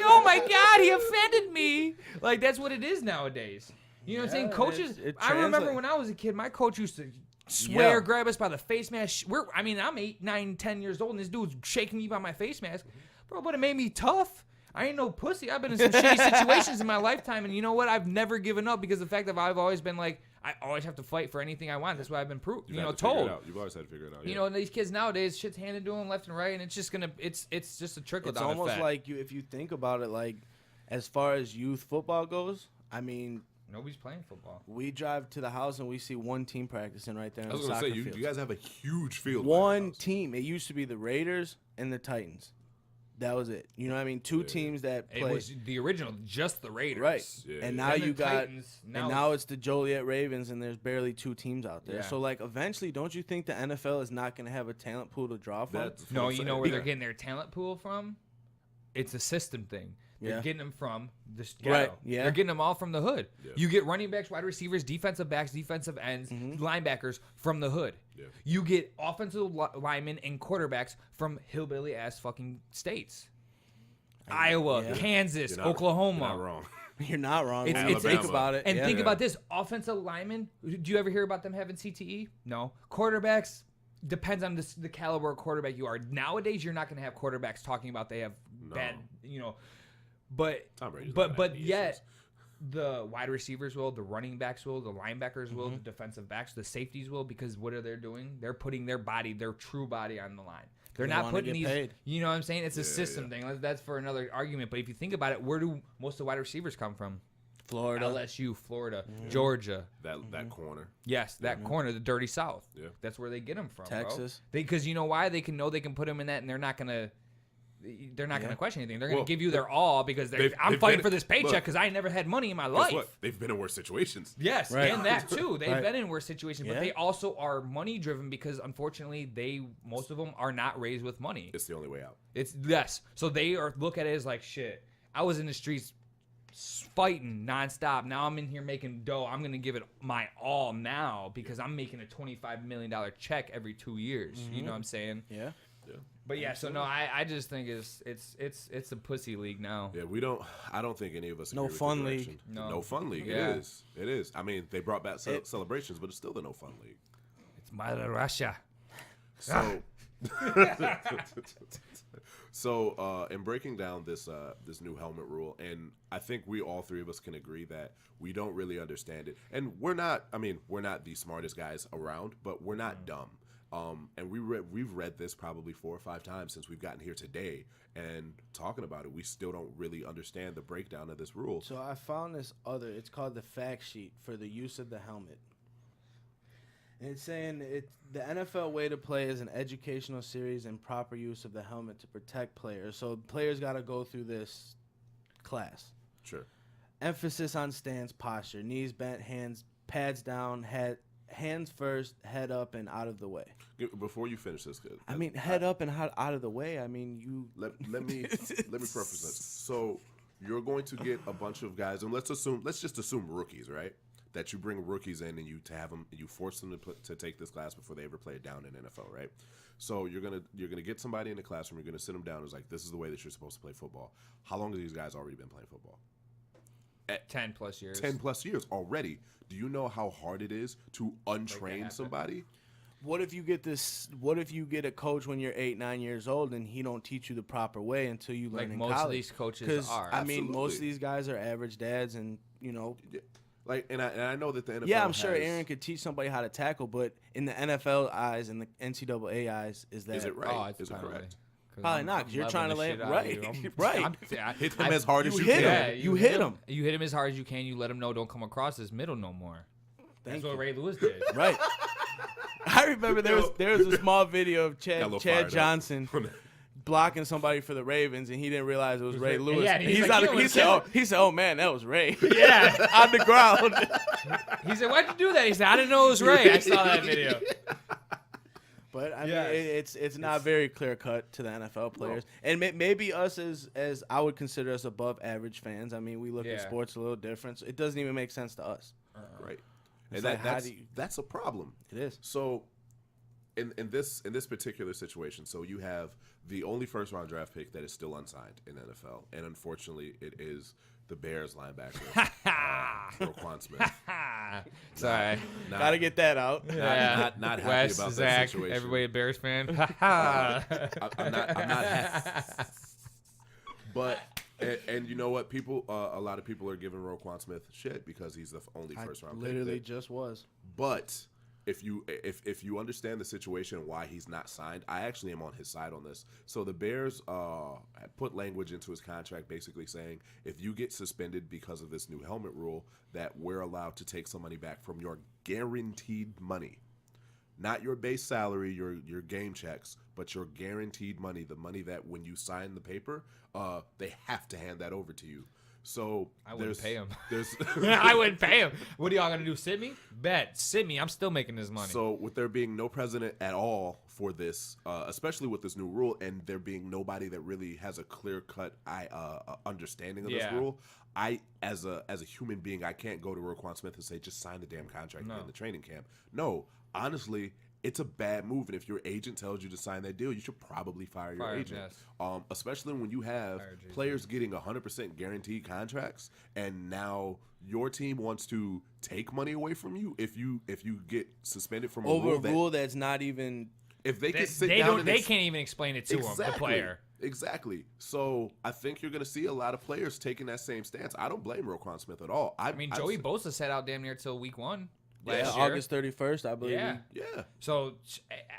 Oh my God, he offended me. Like that's what it is nowadays. You know what I'm saying? Yeah, Coaches. it I remember translates. when I was a kid, my coach used to swear, Yeah. grab us by the face mask. I'm 8, 9, 10 years old, and this dude's shaking me by my face mask, bro. But it made me tough. I ain't no pussy. I've been in some shitty situations in my lifetime, and you know what? I've never given up because of the fact that I've always been like, I always have to fight for anything I want. That's why I've been told. You've always had to figure it out. You know, and these kids nowadays, shit's handed to them left and right, and it's just it's just a trickle It's down almost effect. like if you think about it, like as far as youth football goes, I mean, Nobody's playing football. we drive to the house and we see one team practicing right there. I was going to say you guys have a huge field. one team. It used to be the Raiders and the Titans. That was it. You know what I mean? Two teams that It play. was the original, just the Raiders. Right. Yeah, And yeah. now Then the you got Titans, and now it's the Joliet Ravens and there's barely two teams out there. Yeah. So like eventually don't you think the NFL is not going to have a talent pool to draw from? That's No, what I'm you know saying. where they're getting their talent pool from? it's a system thing. They're getting them from the ghetto. Right, yeah. They're getting them all from the hood. Yeah. You get running backs, wide receivers, defensive backs, defensive ends, linebackers from the hood. Yeah. You get offensive linemen and quarterbacks from hillbilly-ass fucking states. Iowa, Kansas, Oklahoma. You're not wrong. You're not wrong. It's- Think about it. And yeah. think about this. Offensive linemen, do you ever hear about them having CTE? No. Quarterbacks, depends on the caliber of quarterback you are. Nowadays, you're not going to have quarterbacks talking about they have bad, but Tom Brady's but not but having yet issues. the wide receivers will, the running backs will, the linebackers will, the defensive backs, the safeties will, because what are they doing? They're putting their body, their true body on the line. They're They not wanna putting get these. paid. You know what I'm saying? It's a system thing. That's for another argument. But if you think about it, where do most of the wide receivers come from? Florida. LSU, Florida, Georgia. That corner. Yes, that corner, the dirty South. Yeah. That's where they get them from, Texas. Because you know why? They can put them in that, and they're not gonna question anything. They're gonna Well, give you their all because they've I'm fighting been- for this paycheck look, because I never had money in my Guess life. what? They've been in worse situations. Yes, Right. and that too. They've Right. been in worse situations, but Yeah. they also are money driven because unfortunately most of them are not raised with money. It's the only way out. It's yes. So they look at it as like shit. I was in the streets fighting nonstop. Now I'm in here making dough. I'm gonna give it my all now because I'm making a $25 million check every 2 years. You know what I'm saying? Yeah. Yeah. But yeah, so no, I just think it's a pussy league now. Yeah, I don't think any of us No agree with fun the league. direction. No. No fun league. Yeah. It is. I mean, they brought back celebrations, but it's still the no fun league. It's Mother Russia. So, so in breaking down this new helmet rule, and I think we all three of us can agree that we don't really understand it, and we're not the smartest guys around, but we're not dumb. And we've read this probably 4 or 5 times since we've gotten here today, and talking about it, we still don't really understand the breakdown of this rule. So I found this it's called the fact sheet for the use of the helmet. And it's saying the NFL way to play is an educational series and proper use of the helmet to protect players. So players got to go through this class. Sure. Emphasis on stance, posture, knees bent, hands, pads down, hands first, head up and out of the way. Before you finish this, Head up and out of the way. I mean, you. Let me preface this. So you're going to get a bunch of guys, and let's just assume rookies, right? That you bring rookies in and you force them to take this class before they ever play it down in NFL, right? So you're gonna get somebody in the classroom. You're gonna sit them down. It's like, this is the way that you're supposed to play football. How long have these guys already been playing football? 10 plus years. 10 plus years already. Do you know how hard it is to untrain somebody? What if you get a coach when you're 8, 9 years old and he don't teach you the proper way until you learn Like in most college? of these coaches 'Cause, are. I mean, most Absolutely. of these guys are average dads, and Like, and I know that the NFL. yeah, I'm sure has- Aaron could teach somebody how to tackle, but in the NFL eyes and the NCAA eyes, is that Is it right? Oh, it's Is it probably, correct? 'cause Probably I'm- not, I'm 'cause you're leveling trying to the lay- shit out of right, you. right. Hit them as hard as you hit can. him. You hit him. You hit him as hard as you can. You let him know don't come across as middle no more. Thank That's what you. Ray Lewis did. Right. I remember there was a small video of Got a little Chad fired up. Johnson blocking somebody for the Ravens, and he didn't realize it was Ray Lewis. Yeah, And he's he's like, out. "You He said, "Oh man, that was Ray." Yeah. on the ground. He said, "Why'd you do that?" He said, "I didn't know it was Ray. I saw that video." But I Yes. mean, it's not very clear cut to the NFL players, and maybe us as I would consider us above average fans. I mean, we look at Yeah. sports a little different. So it doesn't even make sense to us. Right. It's And like, how that's do you- that's a problem. It is. So, in this particular situation, so you have the only first round draft pick that is still unsigned in NFL, and unfortunately, it is the Bears linebacker, Roquan Smith. Sorry. Not, Gotta get that out. not happy Wes, about that Zach, situation. everybody a Bears fan. I'm not happy. But and you know what? People, a lot of people are giving Roquan Smith shit because he's the only I first round literally pick. just was. But if you understand the situation and why he's not signed, I actually am on his side on this. So the Bears put language into his contract basically saying if you get suspended because of this new helmet rule, that we're allowed to take some money back from your guaranteed money. Not your base salary, your game checks, but your guaranteed money, the money that when you sign the paper, they have to hand that over to you. So I wouldn't pay him. There's I wouldn't pay him. What are y'all gonna do? Sit me? Bet. Sit me. I'm still making this money. So with there being no precedent at all for this, especially with this new rule, and there being nobody that really has a clear-cut understanding of this rule. I, as a human being, I can't go to Roquan Smith and say, just sign the damn contract in the training camp. No, honestly, it's a bad move, and if your agent tells you to sign that deal, you should probably fire your agent. Yes. Especially when you have players getting 100% guaranteed contracts, and now your team wants to take money away from you if you get suspended from a rule that's not even. If they can sit down, and they can't even explain it to him, the player. Exactly. So I think you're going to see a lot of players taking that same stance. I don't blame Roquan Smith at all. I mean, Joey Bosa sat out damn near till week 1. Last year. August 31st, I believe. Yeah. So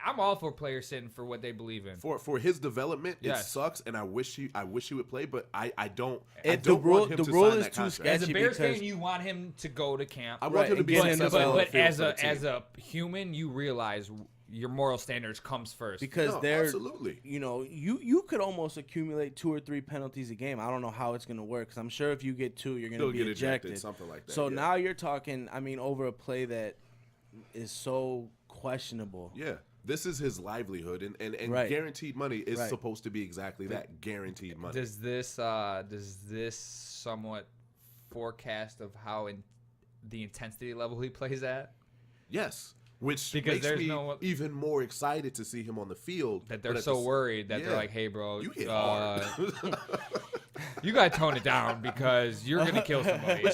I'm all for players sitting for what they believe in. For his development, it sucks, and I wish he would play, but I don't. The rule is too sketchy. As a Bears fan, you want him to go to camp. I want him to be successful. But as a human, you realize your moral standards comes first. Because they're absolutely. You could almost accumulate 2 or 3 penalties a game. I don't know how it's going to work, because I'm sure if you get 2, you're going to be ejected. Something like that. So now you're talking, over a play that is so questionable. Yeah. This is his livelihood, and guaranteed money is supposed to be exactly that, guaranteed money. Does this somewhat forecast of how the intensity level he plays at? Yes. Which makes me even more excited to see him on the field. That they're so worried that they're like, hey, bro, you hit hard. You got to tone it down because you're going to kill somebody.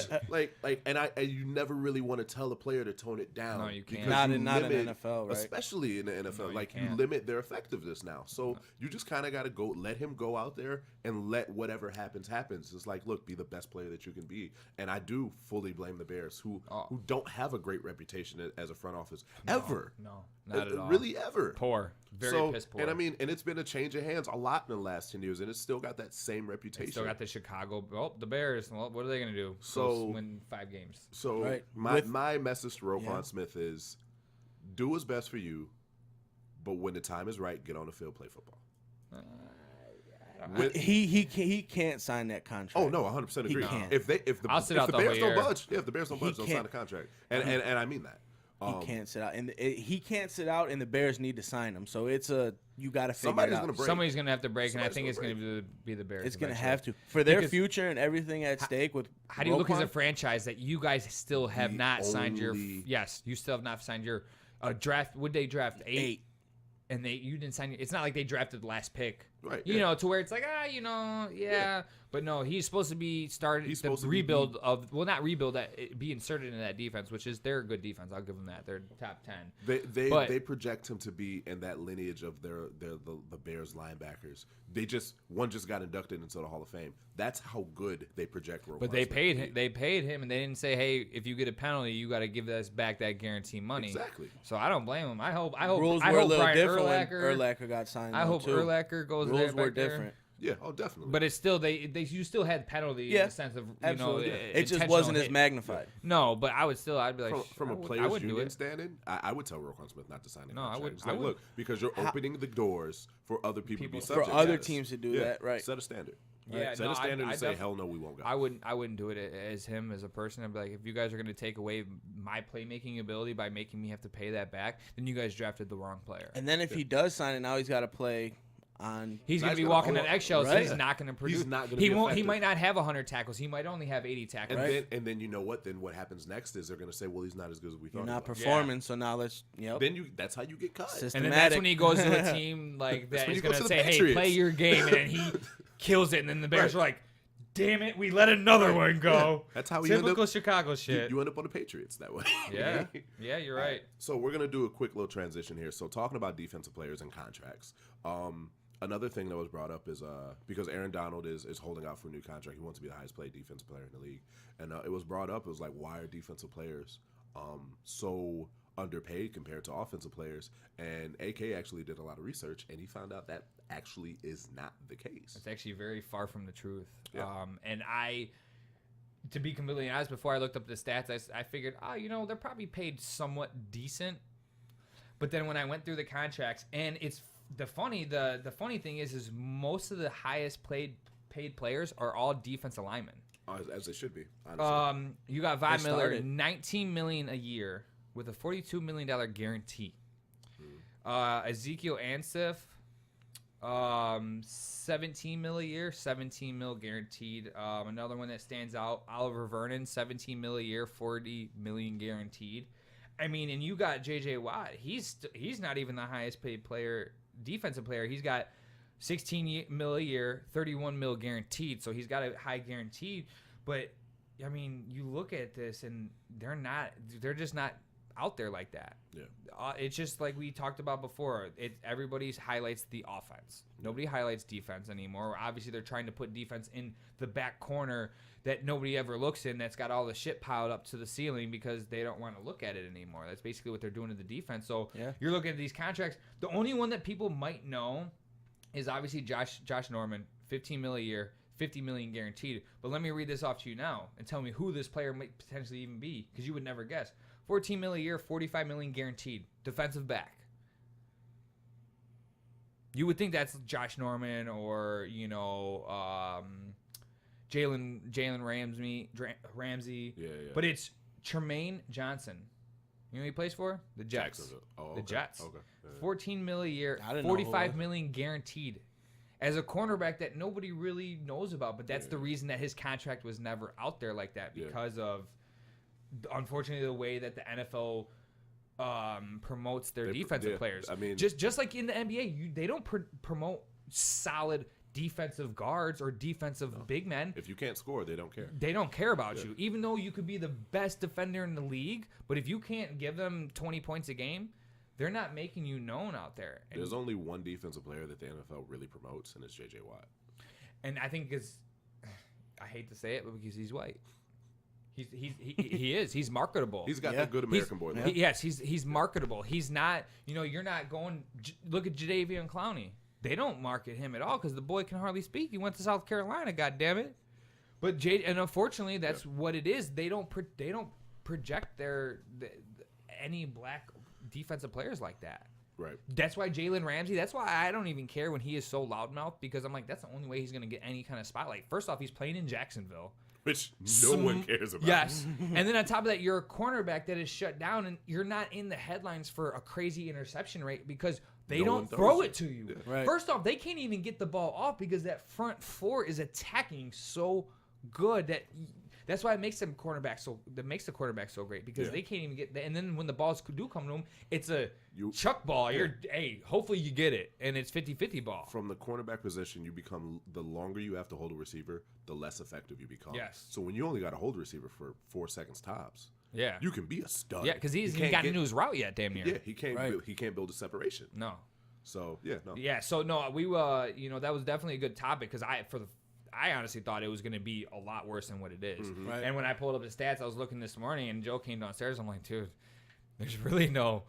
And you never really want to tell a player to tone it down. No, you can't. Not in NFL, right? Especially in the NFL. No, you limit their effectiveness now. So you just kind of got to let him go out there and let whatever happens. It's like, look, be the best player that you can be. And I do fully blame the Bears, who don't have a great reputation as a front office. Ever. No, not at all. Really ever. Poor. Very piss poor. And it's been a change of hands a lot in the last 10 years, and it's still got that same reputation. Still got the Chicago. Oh, the Bears. Well, what are they going to do? Win 5 games. So my message to Roquan Smith is, do what's best for you, but when the time is right, get on the field, play football. He can't sign that contract. Oh no, 100% agree. He can't. If the Bears don't budge, don't sign the contract. And I mean that. He can't sit out, and he can't sit out, and the Bears need to sign him. So you got to figure it out. Somebody's going to have to break, and I think it's going to be the Bears. It's going to have to for their future and everything at stake. With how do you look as a franchise that you guys still have not signed your? Yes, you still have not signed your draft. Would they draft 8? And you didn't sign. It's not like they drafted the last pick, right? To where it's like But no, he's supposed to be rebuild of not rebuild that be inserted into that defense, which is they're a good defense. I'll give them that. They're top 10. They project him to be in that lineage of the Bears linebackers. One just got inducted into the Hall of Fame. That's how good they project Roquan. But they paid him. They paid him, and they didn't say, "Hey, if you get a penalty, you got to give us back that guaranteed money." Exactly. So I don't blame him. I hope. Rules were a little different when Urlacher got signed. I hope Urlacher goes there. Rules were different. Yeah, definitely. But it's still you still had penalty in the sense of it just wasn't as magnified. No, but I'd be like from a players union standing, I would tell Roquan Smith not to sign it. No, I would. Look, because you're opening the doors for other people to be subject for other teams to do that, right? Set a standard. Yeah, set a standard and say, hell no, we won't go. I wouldn't do it as him as a person. I'd be like, if you guys are going to take away my playmaking ability by making me have to pay that back, then you guys drafted the wrong player. And then if he does sign it, now he's got to play. He's going to be walking on eggshells. Right. He's not going to produce. He's not going to be effective. He might not have 100 tackles. He might only have 80 tackles. And then you know what? Then what happens next is they're going to say, well, he's not as good as we thought. You're not performing, so now let's. Then that's how you get cut. And then that's when he goes to a team like that. He's going to say, hey, play your game, and then he kills it, and then the Bears are like, damn it, we let another one go. That's how typical Chicago shit. You end up on the Patriots that way. Yeah, you're right. So we're going to do a quick little transition here. So talking about defensive players and contracts. Another thing that was brought up is because Aaron Donald is holding out for a new contract. He wants to be the highest paid defensive player in the league. And it was brought up. It was like, why are defensive players so underpaid compared to offensive players? And AK actually did a lot of research, and he found out that actually is not the case. It's actually very far from the truth. Yeah. And to be completely honest, before I looked up the stats, I figured, they're probably paid somewhat decent. But then when I went through the contracts, and it's the funny thing is most of the highest paid players are all defensive linemen. As they should be, honestly. You got Von Miller, $19 million a year with a $42 million guarantee. Ezekiel Ansif, 17 mil a year, 17 mil guaranteed. Another one that stands out, Oliver Vernon, 17 mil a year, 40 million guaranteed. I mean, and you got J.J. Watt. He's not even the highest paid player, defensive player. He's got 16 mil a year, 31 mil guaranteed. So he's got a high guaranteed. But I mean, you look at this and they're just not out there like that. Yeah. It's just like we talked about before. Everybody highlights the offense. Nobody highlights defense anymore. Obviously, they're trying to put defense in the back corner that nobody ever looks in, that's got all the shit piled up to the ceiling because they don't want to look at it anymore. That's basically what they're doing to the defense. So you're looking at these contracts. The only one that people might know is obviously Josh Norman, 15 mil a year, 50 million guaranteed. But let me read this off to you now and tell me who this player might potentially even be, because you would never guess. 14 mil a year, 45 million guaranteed, defensive back. You would think that's Josh Norman or, Jalen Ramsey. Yeah. But it's Tremaine Johnson. You know who he plays for? The Jets. Oh, okay. The Jets. Okay. Yeah. 14 mil a year, 45 million guaranteed. As a cornerback that nobody really knows about, but that's the reason that his contract was never out there like that, because of, unfortunately, the way that the NFL promotes their defensive players. I mean, just like in the NBA, they don't promote solid defensive guards or defensive big men. If you can't score, they don't care. They don't care about you, even though you could be the best defender in the league. But if you can't give them 20 points a game, they're not making you known out there. And there's only one defensive player that the NFL really promotes, and it's J.J. Watt. And I think I hate to say it, but because he's white. He is. He's marketable. He's got that good American boy look. Yes, he's marketable. He's not, you're not going, look at Jadeveon Clowney. They don't market him at all because the boy can hardly speak. He went to South Carolina, goddammit. But and unfortunately, that's what it is. They don't project any black defensive players like that. Right. That's why Jalen Ramsey, that's why I don't even care when he is so loudmouth, because I'm like, that's the only way he's going to get any kind of spotlight. First off, he's playing in Jacksonville. Which no one cares about. Yes. And then on top of that, you're a cornerback that is shut down, and you're not in the headlines for a crazy interception rate because they don't throw it to you. Yeah. Right. First off, they can't even get the ball off because that front four is attacking so good that's why it makes them makes the quarterback so great, because they can't even get. And then when the balls do come to them, it's a chuck ball. Hopefully you get it, and it's 50-50 ball. From the cornerback position, you become, the longer you have to hold a receiver, the less effective you become. Yes. So when you only got to hold a receiver for 4 seconds tops, you can be a stud. Yeah, because he's got into his route yet, damn near. Yeah, he can't build a separation. No. So no. Yeah, so no, we that was definitely a good topic, because I honestly thought it was going to be a lot worse than what it is. Mm-hmm. Right. And when I pulled up the stats, I was looking this morning, and Joe came downstairs. I'm like, dude, there's really no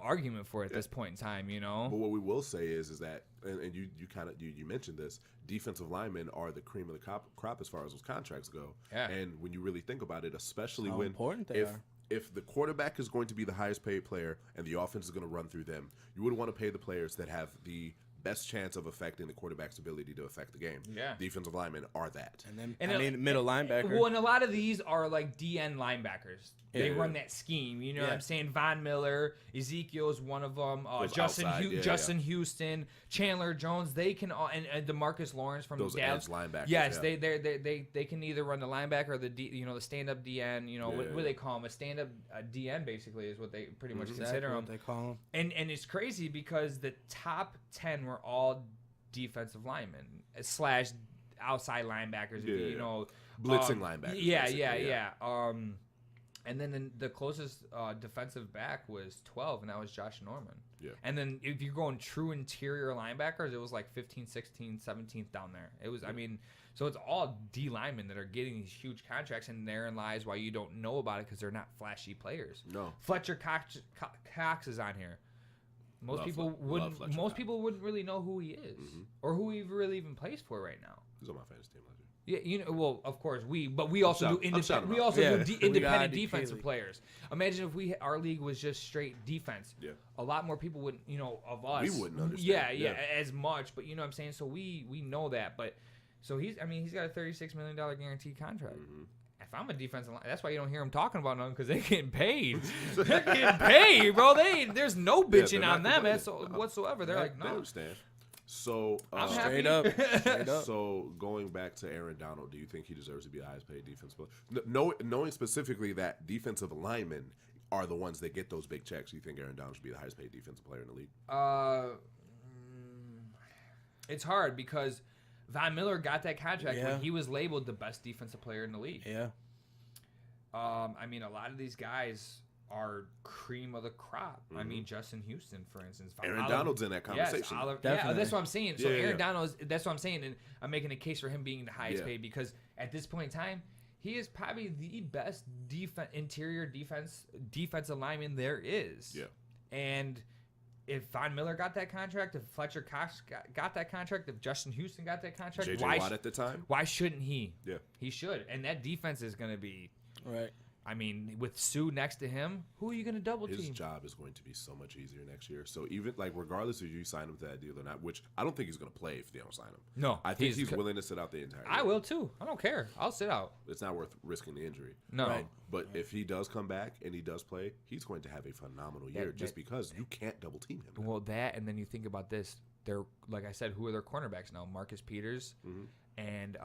argument for it at this point in time, But what we will say is that, and you mentioned this, defensive linemen are the cream of the crop as far as those contracts go. Yeah. And when you really think about it, especially How important they are. If the quarterback is going to be the highest paid player and the offense is going to run through them, you would want to pay the players that have the best chance of affecting the quarterback's ability to affect the game. Yeah. Defensive linemen are that. And then, middle linebacker. Well, and a lot of these are like DN linebackers. They run that scheme. You know what I'm saying? Von Miller, Ezekiel is one of them. Justin Houston, Chandler Jones. They can all, and DeMarcus Lawrence from those Dallas. edge linebackers. Yes, they can either run the linebacker or the stand up DN. What do they call him? A stand up DN basically is what they pretty much consider him. What they call him. And it's crazy because the top 10 were all defensive linemen / outside linebackers. Blitzing linebackers. Yeah. And then the closest defensive back was 12, and that was Josh Norman. Yeah. And then if you're going true interior linebackers, it was like 15, 16, 17th down there. It was, so it's all D linemen that are getting these huge contracts, and therein lies why you don't know about it, because they're not flashy players. No. Fletcher Cox is on here. Most people wouldn't really know who he is or who he really even plays for right now. He's on my fantasy team last year. Yeah, well, of course we also do independent. We also do independent defensive players. Imagine if our league was just straight defense. Yeah, a lot more people wouldn't, of us. We wouldn't understand. Yeah, as much. But you know what I'm saying. So we know that. But so he's got a $36 million guaranteed contract. if I'm a defensive line, that's why you don't hear them talking about them because they're getting paid. They're getting paid, bro. There's no bitching on them whatsoever. They're like, no. They understand. So straight up. So going back to Aaron Donald, do you think he deserves to be the highest paid defensive player? Knowing specifically that defensive linemen are the ones that get those big checks, do you think Aaron Donald should be the highest paid defensive player in the league? It's hard because Von Miller got that contract when he was labeled the best defensive player in the league. Yeah. I mean, a lot of these guys are cream of the crop. I mean, Justin Houston, for instance. Aaron Donald's in that conversation. Yes, yeah, that's what I'm saying. So Aaron Donald, that's what I'm saying, and I'm making a case for him being the highest paid because at this point in time, he is probably the best interior defensive lineman there is. Yeah. And if Von Miller got that contract, if Fletcher Cox got that contract, if Justin Houston got that contract, J.J. Watt at the time, why shouldn't he? Yeah. He should. And that defense is going to be right. I mean, with Sue next to him, who are you going to double team? His job is going to be so much easier next year. So even regardless if you sign him to that deal or not, which I don't think he's going to play if they don't sign him. No, I think he's willing to sit out the entire year. I will too. I don't care. I'll sit out. It's not worth risking the injury. No, right? But if he does come back and he does play, he's going to have a phenomenal year just because you can't double team him. Well, that and then you think about this. They're like I said, who are their cornerbacks now? Marcus Peters and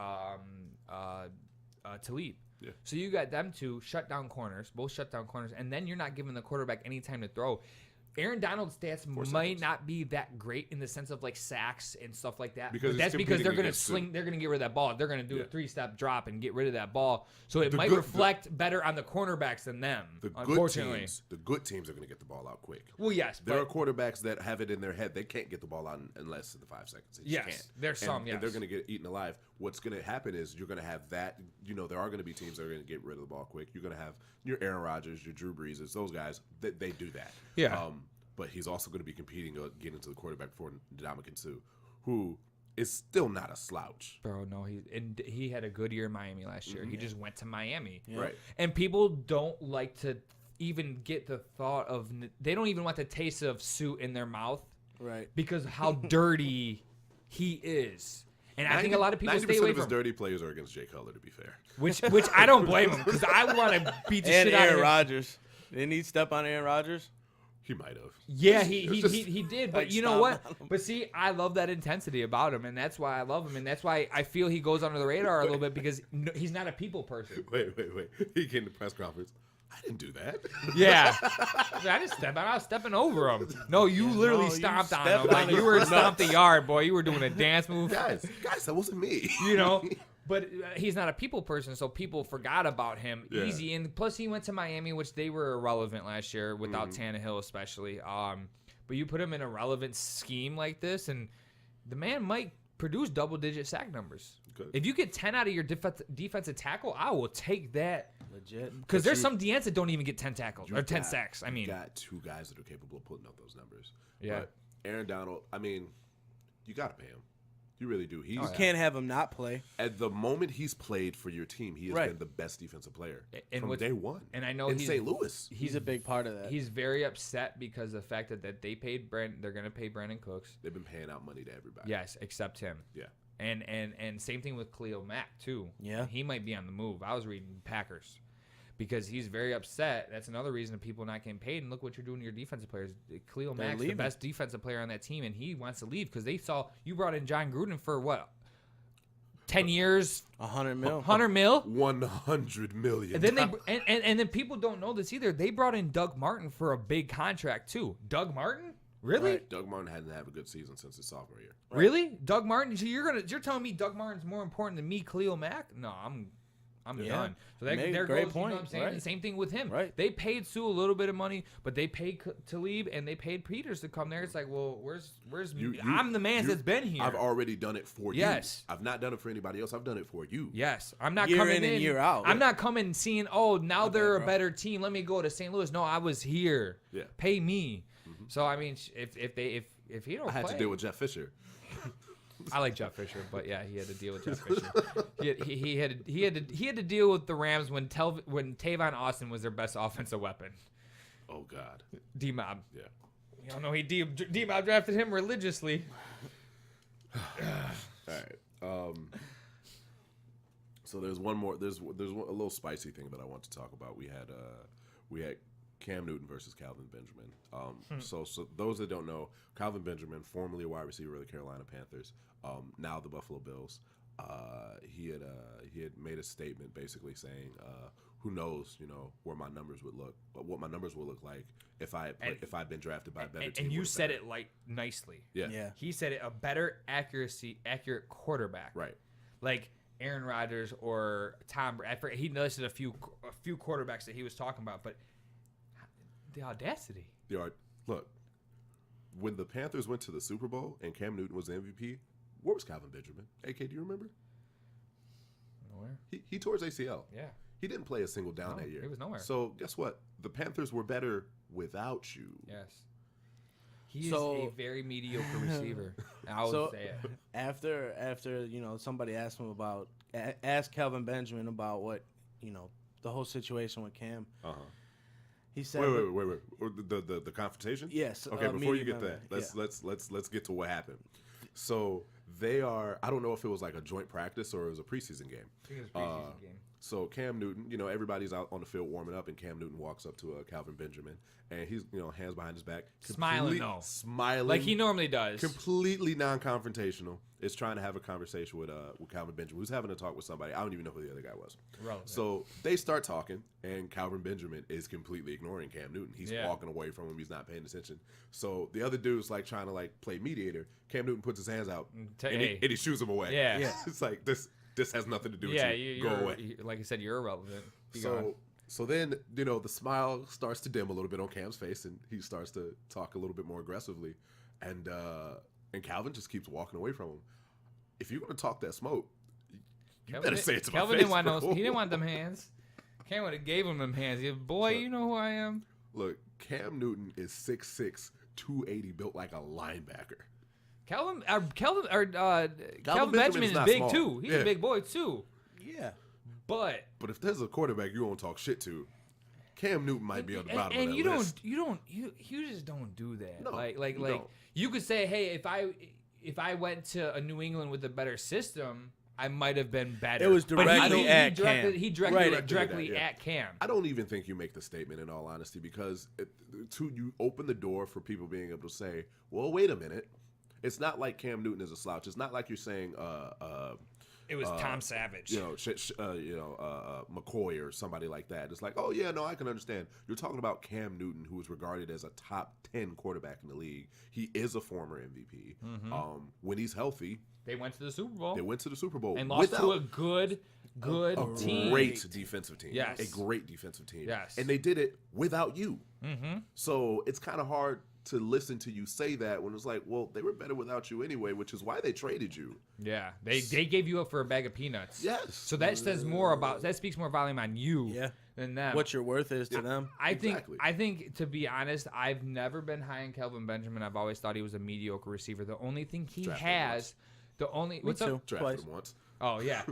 Talib. Yeah. So you got them two shutdown corners, both shutdown corners, and then you're not giving the quarterback any time to throw. Aaron Donald's stats might not be that great in the sense of like sacks and stuff like that. Because that's because they're going to sling. They're going to get rid of that ball. They're going to do a 3-step drop and get rid of that ball. So it might reflect better on the cornerbacks than them. Unfortunately, the good teams are going to get the ball out quick. Well, yes, there are quarterbacks that have it in their head they can't get the ball out in less than 5 seconds. They just can't. There's some. Yes, and they're going to get eaten alive. What's going to happen is you're going to have that. You know, there are going to be teams that are going to get rid of the ball quick. You're going to have your Aaron Rodgers, your Drew Breeses, those guys. They do that. Yeah. But he's also going to be competing to get into the quarterback for Ndamukong Suh, who is still not a slouch. Bro, no, he had a good year in Miami last year. He just went to Miami. Yeah. Right. And people don't like to even get the thought of – they don't even want the taste of Suh in their mouth. Right. Because how dirty he is. And I think a lot of people stay away from 90% of his dirty players are against Jay Cutler, to be fair. Which I don't blame him because I want to beat the shit out of him. And Aaron Rodgers. Didn't he step on Aaron Rodgers? He might have. Yeah, he did. But you know what? But see, I love that intensity about him, and that's why I love him, and that's why I feel he goes under the radar a little bit because he's not a people person. Wait. He came to press conference. I didn't do that. Yeah. I just stepped out. I was stepping over him. No, you literally stomped on him. Like you were stomped the yard, boy. You were doing a dance move. Guys, that wasn't me. You know? But he's not a people person, so people forgot about him easy. And plus, he went to Miami, which they were irrelevant last year without Tannehill especially. But you put him in a relevant scheme like this, and the man might produce double-digit sack numbers. Good. If you get 10 out of your defensive tackle, I will take that. Legit. Because there's some DNs that don't even get 10 tackles or 10 sacks. I mean, you got two guys that are capable of putting up those numbers. Yeah. But Aaron Donald, I mean, you got to pay him. You really do. You can't have him not play. At the moment he's played for your team, he has been the best defensive player from day one. And I know in St. Louis. He's a big part of that. He's very upset because of the fact that they paid they're going to pay Brandon Cooks. They've been paying out money to everybody. Yes, except him. Yeah. And same thing with Khalil Mack too. Yeah. He might be on the move. I was reading Packers. Because he's very upset. That's another reason that people are not getting paid. And look what you're doing to your defensive players. Khalil Mack's the best defensive player on that team, and he wants to leave because they saw you brought in John Gruden for what? 10 years, $100 million. $100 million, $100 million. And then and then people don't know this either. They brought in Doug Martin for a big contract too. Doug Martin, really? Right. Doug Martin hadn't had a good season since his sophomore year. Right. Really, Doug Martin? So you're telling me Doug Martin's more important than me, Khalil Mack? No, I'm done. So there goes, point. You know what I'm saying? Right. The same thing with him. Right. They paid Sue a little bit of money, but they paid Talib and they paid Peters to come there. It's like, well, where's me? I'm the man that's been here. I've already done it for you. Yes. I've not done it for anybody else. I've done it for you. Yes. I'm not year coming in and year out. I'm not coming seeing, now they're a better team. Let me go to St. Louis. No, I was here. Yeah. Pay me. Mm-hmm. So I mean, if he don't, I had to deal with Jeff Fisher. I like Jeff Fisher, but yeah, he had to deal with Jeff Fisher. He had to deal with the Rams when Tavon Austin was their best offensive weapon. Oh God, D-Mob. Yeah, you don't know D-Mob drafted him religiously. All right. So there's one more. There's a little spicy thing that I want to talk about. We had Cam Newton versus Kalvin Benjamin. So those that don't know, Kalvin Benjamin, formerly a wide receiver of the Carolina Panthers, now the Buffalo Bills. He had made a statement basically saying, "Who knows, where my numbers would look, what my numbers would look like if I'd been drafted by a better team." And you said it like nicely. Yeah. He said it, a better accurate quarterback. Right. Like Aaron Rodgers or Tom Brady. He listed a few quarterbacks that he was talking about, but the audacity. Look, when the Panthers went to the Super Bowl and Cam Newton was the MVP, where was Kalvin Benjamin? AK, do you remember? Nowhere. He tore his ACL. Yeah. He didn't play a single down that year. He was nowhere. So guess what? The Panthers were better without you. Yes. He is a very mediocre receiver. I would say it. After somebody asked Kalvin Benjamin about what the whole situation with Cam. He said, "Wait. The confrontation." Yes. Okay. Before you get that, let's get to what happened. So they are. I don't know if it was like a joint practice or it was a preseason game. I think it was a preseason game. So Cam Newton, everybody's out on the field warming up, and Cam Newton walks up to Kalvin Benjamin, and he's, hands behind his back, smiling like he normally does, completely non-confrontational. Is trying to have a conversation with Kalvin Benjamin, who's having a talk with somebody. I don't even know who the other guy was. Relevant. So they start talking, and Kalvin Benjamin is completely ignoring Cam Newton. He's walking away from him. He's not paying attention. So the other dude's like trying to play mediator. Cam Newton puts his hands out, and he shooes him away. Yeah. It's like this has nothing to do with you. Go away. Like I said, you're irrelevant. So then, the smile starts to dim a little bit on Cam's face, and he starts to talk a little bit more aggressively. And Kalvin just keeps walking away from him. If you're going to talk that smoke, you better say it to my face, he didn't want them hands. Cam would have gave him them hands. Boy, you know who I am. Look, Cam Newton is 6'6", 280, built like a linebacker. Kalvin Benjamin is big small. Too. He's a big boy too. Yeah. But if there's a quarterback you won't talk shit to, Cam Newton might be on the bottom of that list. You just don't do that. No, like you could say, hey, if I went to a New England with a better system, I might have been better. It was directly at Cam. He directly at Cam. I don't even think you make the statement, in all honesty, because you open the door for people being able to say, well, wait a minute. It's not like Cam Newton is a slouch. It's not like you're saying it was Tom Savage. McCoy or somebody like that. It's like, oh, yeah, no, I can understand. You're talking about Cam Newton, who is regarded as a top 10 quarterback in the league. He is a former MVP. Mm-hmm. When he's healthy. They went to the Super Bowl. And lost to a good team. A great defensive team. Yes. A great defensive team. Yes. And they did it without you. Mm-hmm. So it's kind of hard to listen to you say that when it's like, well, they were better without you anyway, which is why they traded you. Yeah, they gave you up for a bag of peanuts. Yes. So that speaks more volume on you than them. What your worth is to them. I think to be honest, I've never been high on Kalvin Benjamin. I've always thought he was a mediocre receiver. The only thing he has, what's up? Drafted him once. Oh yeah,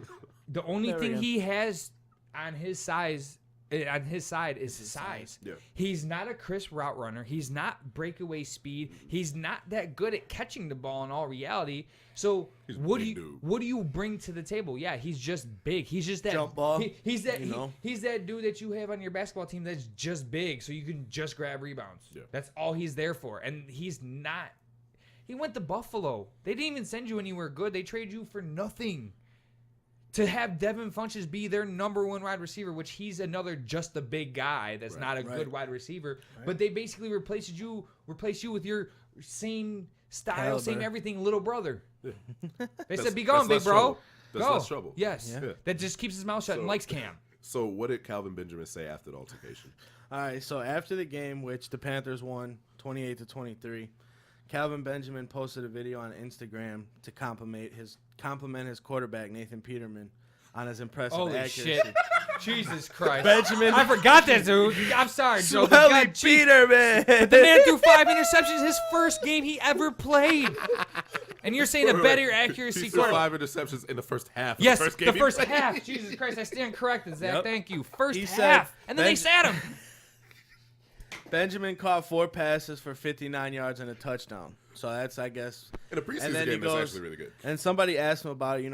the only thing he has on his side is his size. Yeah. He's not a crisp route runner. He's not breakaway speed. He's not that good at catching the ball in all reality. So what do you bring to the table? Yeah, he's just big. He's just that jump ball. He's that dude that you have on your basketball team that's just big, so you can just grab rebounds. Yeah. That's all he's there for. And he's not. He went to Buffalo. They didn't even send you anywhere good. They traded you for nothing. To have Devin Funchess be their number one wide receiver, which he's another just a big guy that's not a good wide receiver, but they basically replaced you with your same style, same everything, little brother. They said, "Be gone, big bro. That's Go." less trouble. Yes, that just keeps his mouth shut and likes Cam. So what did Kalvin Benjamin say after the altercation? All right, so after the game, which the Panthers won 28-23, Kalvin Benjamin posted a video on Instagram to compliment his quarterback, Nathan Peterman, on his impressive accuracy. Shit. Jesus Christ. Benjamin. I forgot that, dude. I'm sorry, Joe. Swelly Peterman. But the man threw 5 interceptions his first game he ever played. And you're saying a better accuracy He threw 5 interceptions in the first half. Yes, the first half. Jesus Christ, I stand corrected, Zach. Yep. Thank you. First He half. said, And then they sat him. Benjamin caught 4 passes for 59 yards and a touchdown. So that's, I guess. In a preseason game, that's actually really good. And somebody asked him about it.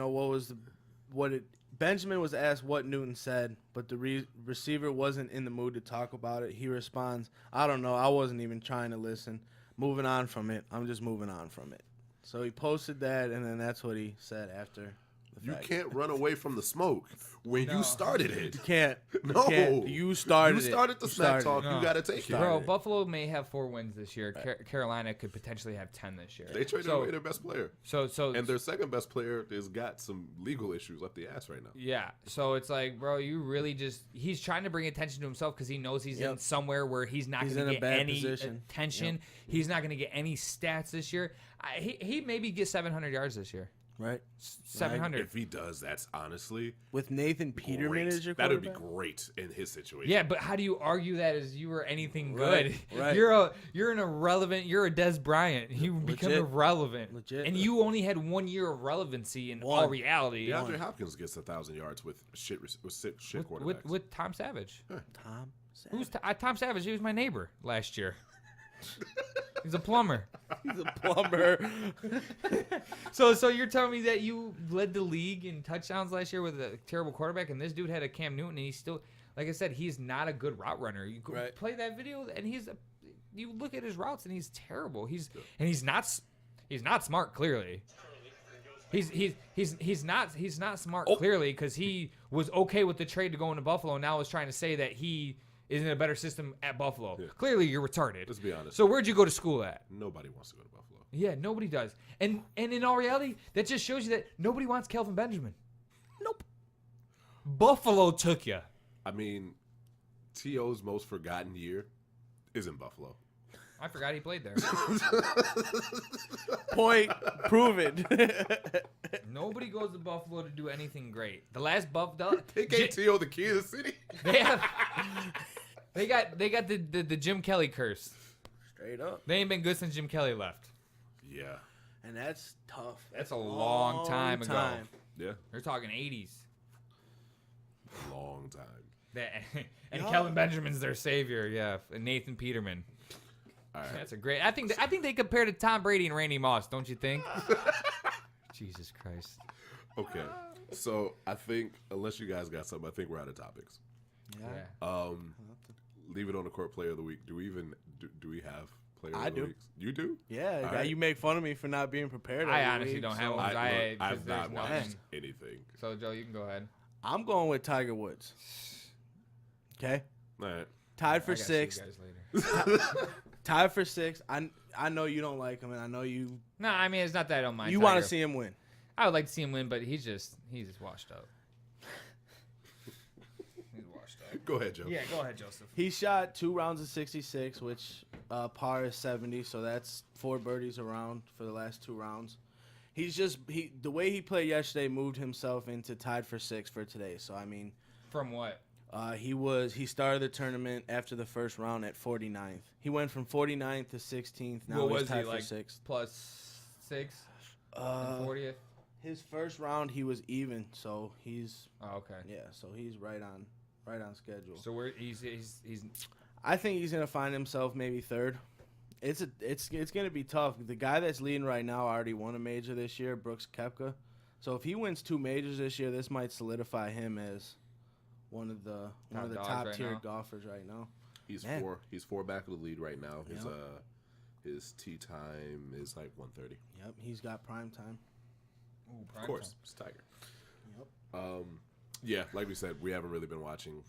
What Benjamin was asked what Newton said, but the receiver wasn't in the mood to talk about it. He responds, "I don't know. I wasn't even trying to listen. Moving on from it. I'm just moving on from it." So he posted that, and then that's what he said after. You can't run away from the smoke when you started it. You can't. No. You can't. You started it. You started the smack talk. No. You got to take it. Bro, Buffalo may have 4 wins this year. Carolina could potentially have 10 this year. They traded away their best player. And their second best player has got some legal issues up the ass right now. Yeah. So it's like, bro, you really he's trying to bring attention to himself because he knows he's in somewhere where he's not going to get any attention. Yep. He's not going to get any stats this year. He maybe get 700 yards this year. Right. 700. If he does, that's honestly with Nathan Peterman as your quarterback. That would be great in his situation. Yeah, but how do you argue that as you were anything good? Right. You're an irrelevant. You're a Des Bryant. You become irrelevant. Legit. And you only had 1 year of relevancy in all reality. DeAndre Hopkins gets 1,000 yards with shit quarterbacks. With Tom Savage. Huh. Tom Savage. Who's Tom Savage? He was my neighbor last year. He's a plumber. He's a plumber. So you're telling me that you led the league in touchdowns last year with a terrible quarterback, and this dude had a Cam Newton, and he's still, like I said, he's not a good route runner. You play that video, and you look at his routes, and he's terrible. He's not smart. Clearly, he's not smart. Clearly, because he was okay with the trade to go into Buffalo, and now is trying to say that he is in a better system at Buffalo. Yeah. Clearly, you're retarded. Let's be honest. So where'd you go to school at? Nobody wants to go to Buffalo. Yeah, nobody does. And in all reality, that just shows you that nobody wants Kalvin Benjamin. Nope. Buffalo took you. I mean, T.O.'s most forgotten year is in Buffalo. I forgot he played there. Point proven. Nobody goes to Buffalo to do anything great. The last Buffalo, they gave T.O. the key to the city. They got the Jim Kelly curse. Straight up. They ain't been good since Jim Kelly left. Yeah. And that's tough. That's a long time ago. Yeah. They're talking 80s. Long time. And Kalvin Benjamin's their savior, yeah. And Nathan Peterman. All right. That's a great. I think they compare to Tom Brady and Randy Moss, don't you think? Jesus Christ. Okay. So I think unless you guys got something, I think we're out of topics. Yeah. Leave it on the court player of the week. Do we have player I of the do. week? You do? Yeah. Right. You make fun of me for not being prepared. I honestly don't have one. I've not watched anything. So Joe, you can go ahead. I'm going with Tiger Woods. Okay. All right. Tied for sixth. Tied for sixth. I know you don't like him, and I know you. No, I mean it's not that I don't mind. You want to see him win. I would like to see him win, but he's just washed up. He's washed up. Go ahead, Joe. Yeah, go ahead, Joseph. He shot 2 rounds of 66, which par is 70, so that's 4 birdies around for the last 2 rounds. The way he played yesterday moved himself into tied for 6 for today. So I mean, from what? He started the tournament after the first round at 49th. He went from 49th to 16th. Now he's tied for 6th. Plus 6? 40th? His first round he was even, so he's okay. Yeah, so he's right on schedule. So he's I think he's gonna find himself maybe third. It's gonna be tough. The guy that's leading right now already won a major this year, Brooks Koepka. So if he wins 2 majors this year, this might solidify him as one of the top tier golfers right now. He's 4 back of the lead right now. His tee time is like 1:30. Yep, he's got prime time. Ooh, prime of course, time. It's Tiger. Yep. Yeah, like we said, we haven't really been watching.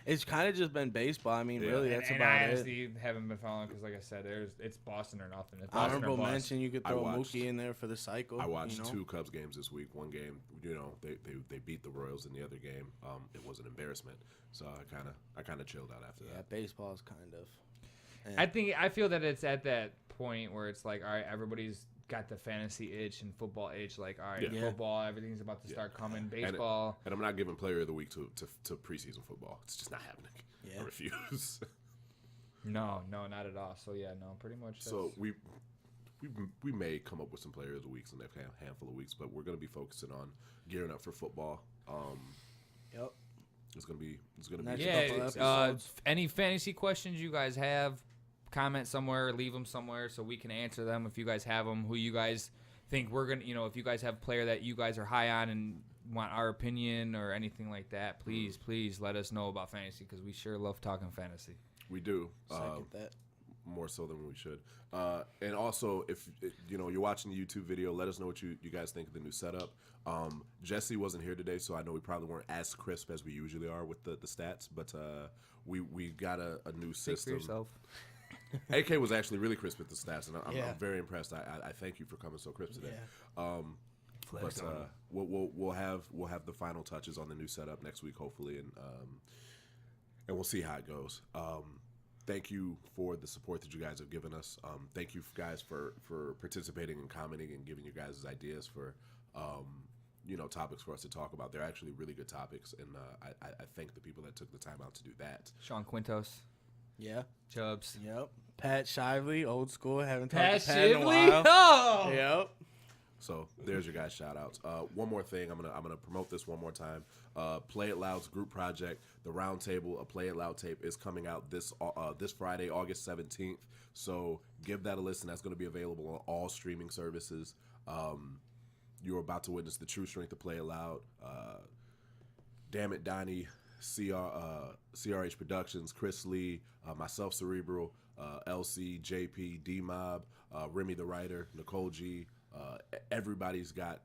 It's kind of just been baseball. I mean, really, that's about I it. honestly haven't been following because, like I said, it's Boston or nothing. It's Boston Honorable mention, you could throw Mookie in there for the cycle. I watched 2 Cubs games this week. One game, they beat the Royals. In the other game, it was an embarrassment. So I kind of chilled out after that. Yeah, baseball is kind of. I feel that it's at that point where it's like, all right, everybody's got the fantasy itch and football itch. Like, all right, football, everything's about to start coming. Baseball, and I'm not giving player of the week to preseason football. It's just not happening. Yeah. I refuse. No, not at all. So yeah, no, pretty much. So we may come up with some players of the weeks in the next handful of weeks, but we're going to be focusing on gearing up for football. Yep. It's gonna be. Yeah. Any fantasy questions you guys have, comment somewhere, leave them somewhere so we can answer them if you guys have them. Who you guys think we're gonna, if you guys have a player that you guys are high on and want our opinion or anything like that, please let us know about fantasy because we sure love talking fantasy. We do. Second that. More so than we should. And also, if you're watching the YouTube video, let us know what you guys think of the new setup. Jesse wasn't here today, so I know we probably weren't as crisp as we usually are with the stats, but we got a new system. Speak for yourself. AK was actually really crisp with the stats, and I'm very impressed. I thank you for coming so crisp today. Yeah. But we'll have the final touches on the new setup next week, hopefully, and we'll see how it goes. Thank you for the support that you guys have given us. Thank you guys for participating and commenting and giving you guys ideas for topics for us to talk about. They're actually really good topics, and I thank the people that took the time out to do that. Sean Quintos. Yeah. Chubbs. Yep. Pat Shively, old school. Haven't Pat talked to Pat in a Shively? while. Oh! Yep. So there's your guys' shout outs. One more thing, I'm gonna promote this one more time. Play It Loud's group project, the Roundtable, a Play It Loud tape is coming out this Friday, August 17th. So give that a listen. That's going to be available on all streaming services. You're about to witness the true strength of Play It Loud. Damn It Donnie, CRH Productions, Chris Lee, myself Cerebral, LC, JP, D-Mob, Remy the writer, Nicole G. Everybody's got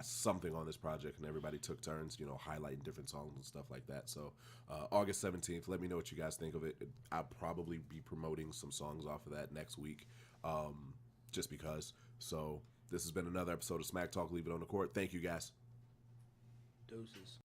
something on this project, and everybody took turns highlighting different songs and stuff like that. So August 17th, let me know what you guys think of it. I'll probably be promoting some songs off of that next week, just because. So this has been another episode of Smack Talk. Leave it on the court. Thank you guys. Deuces.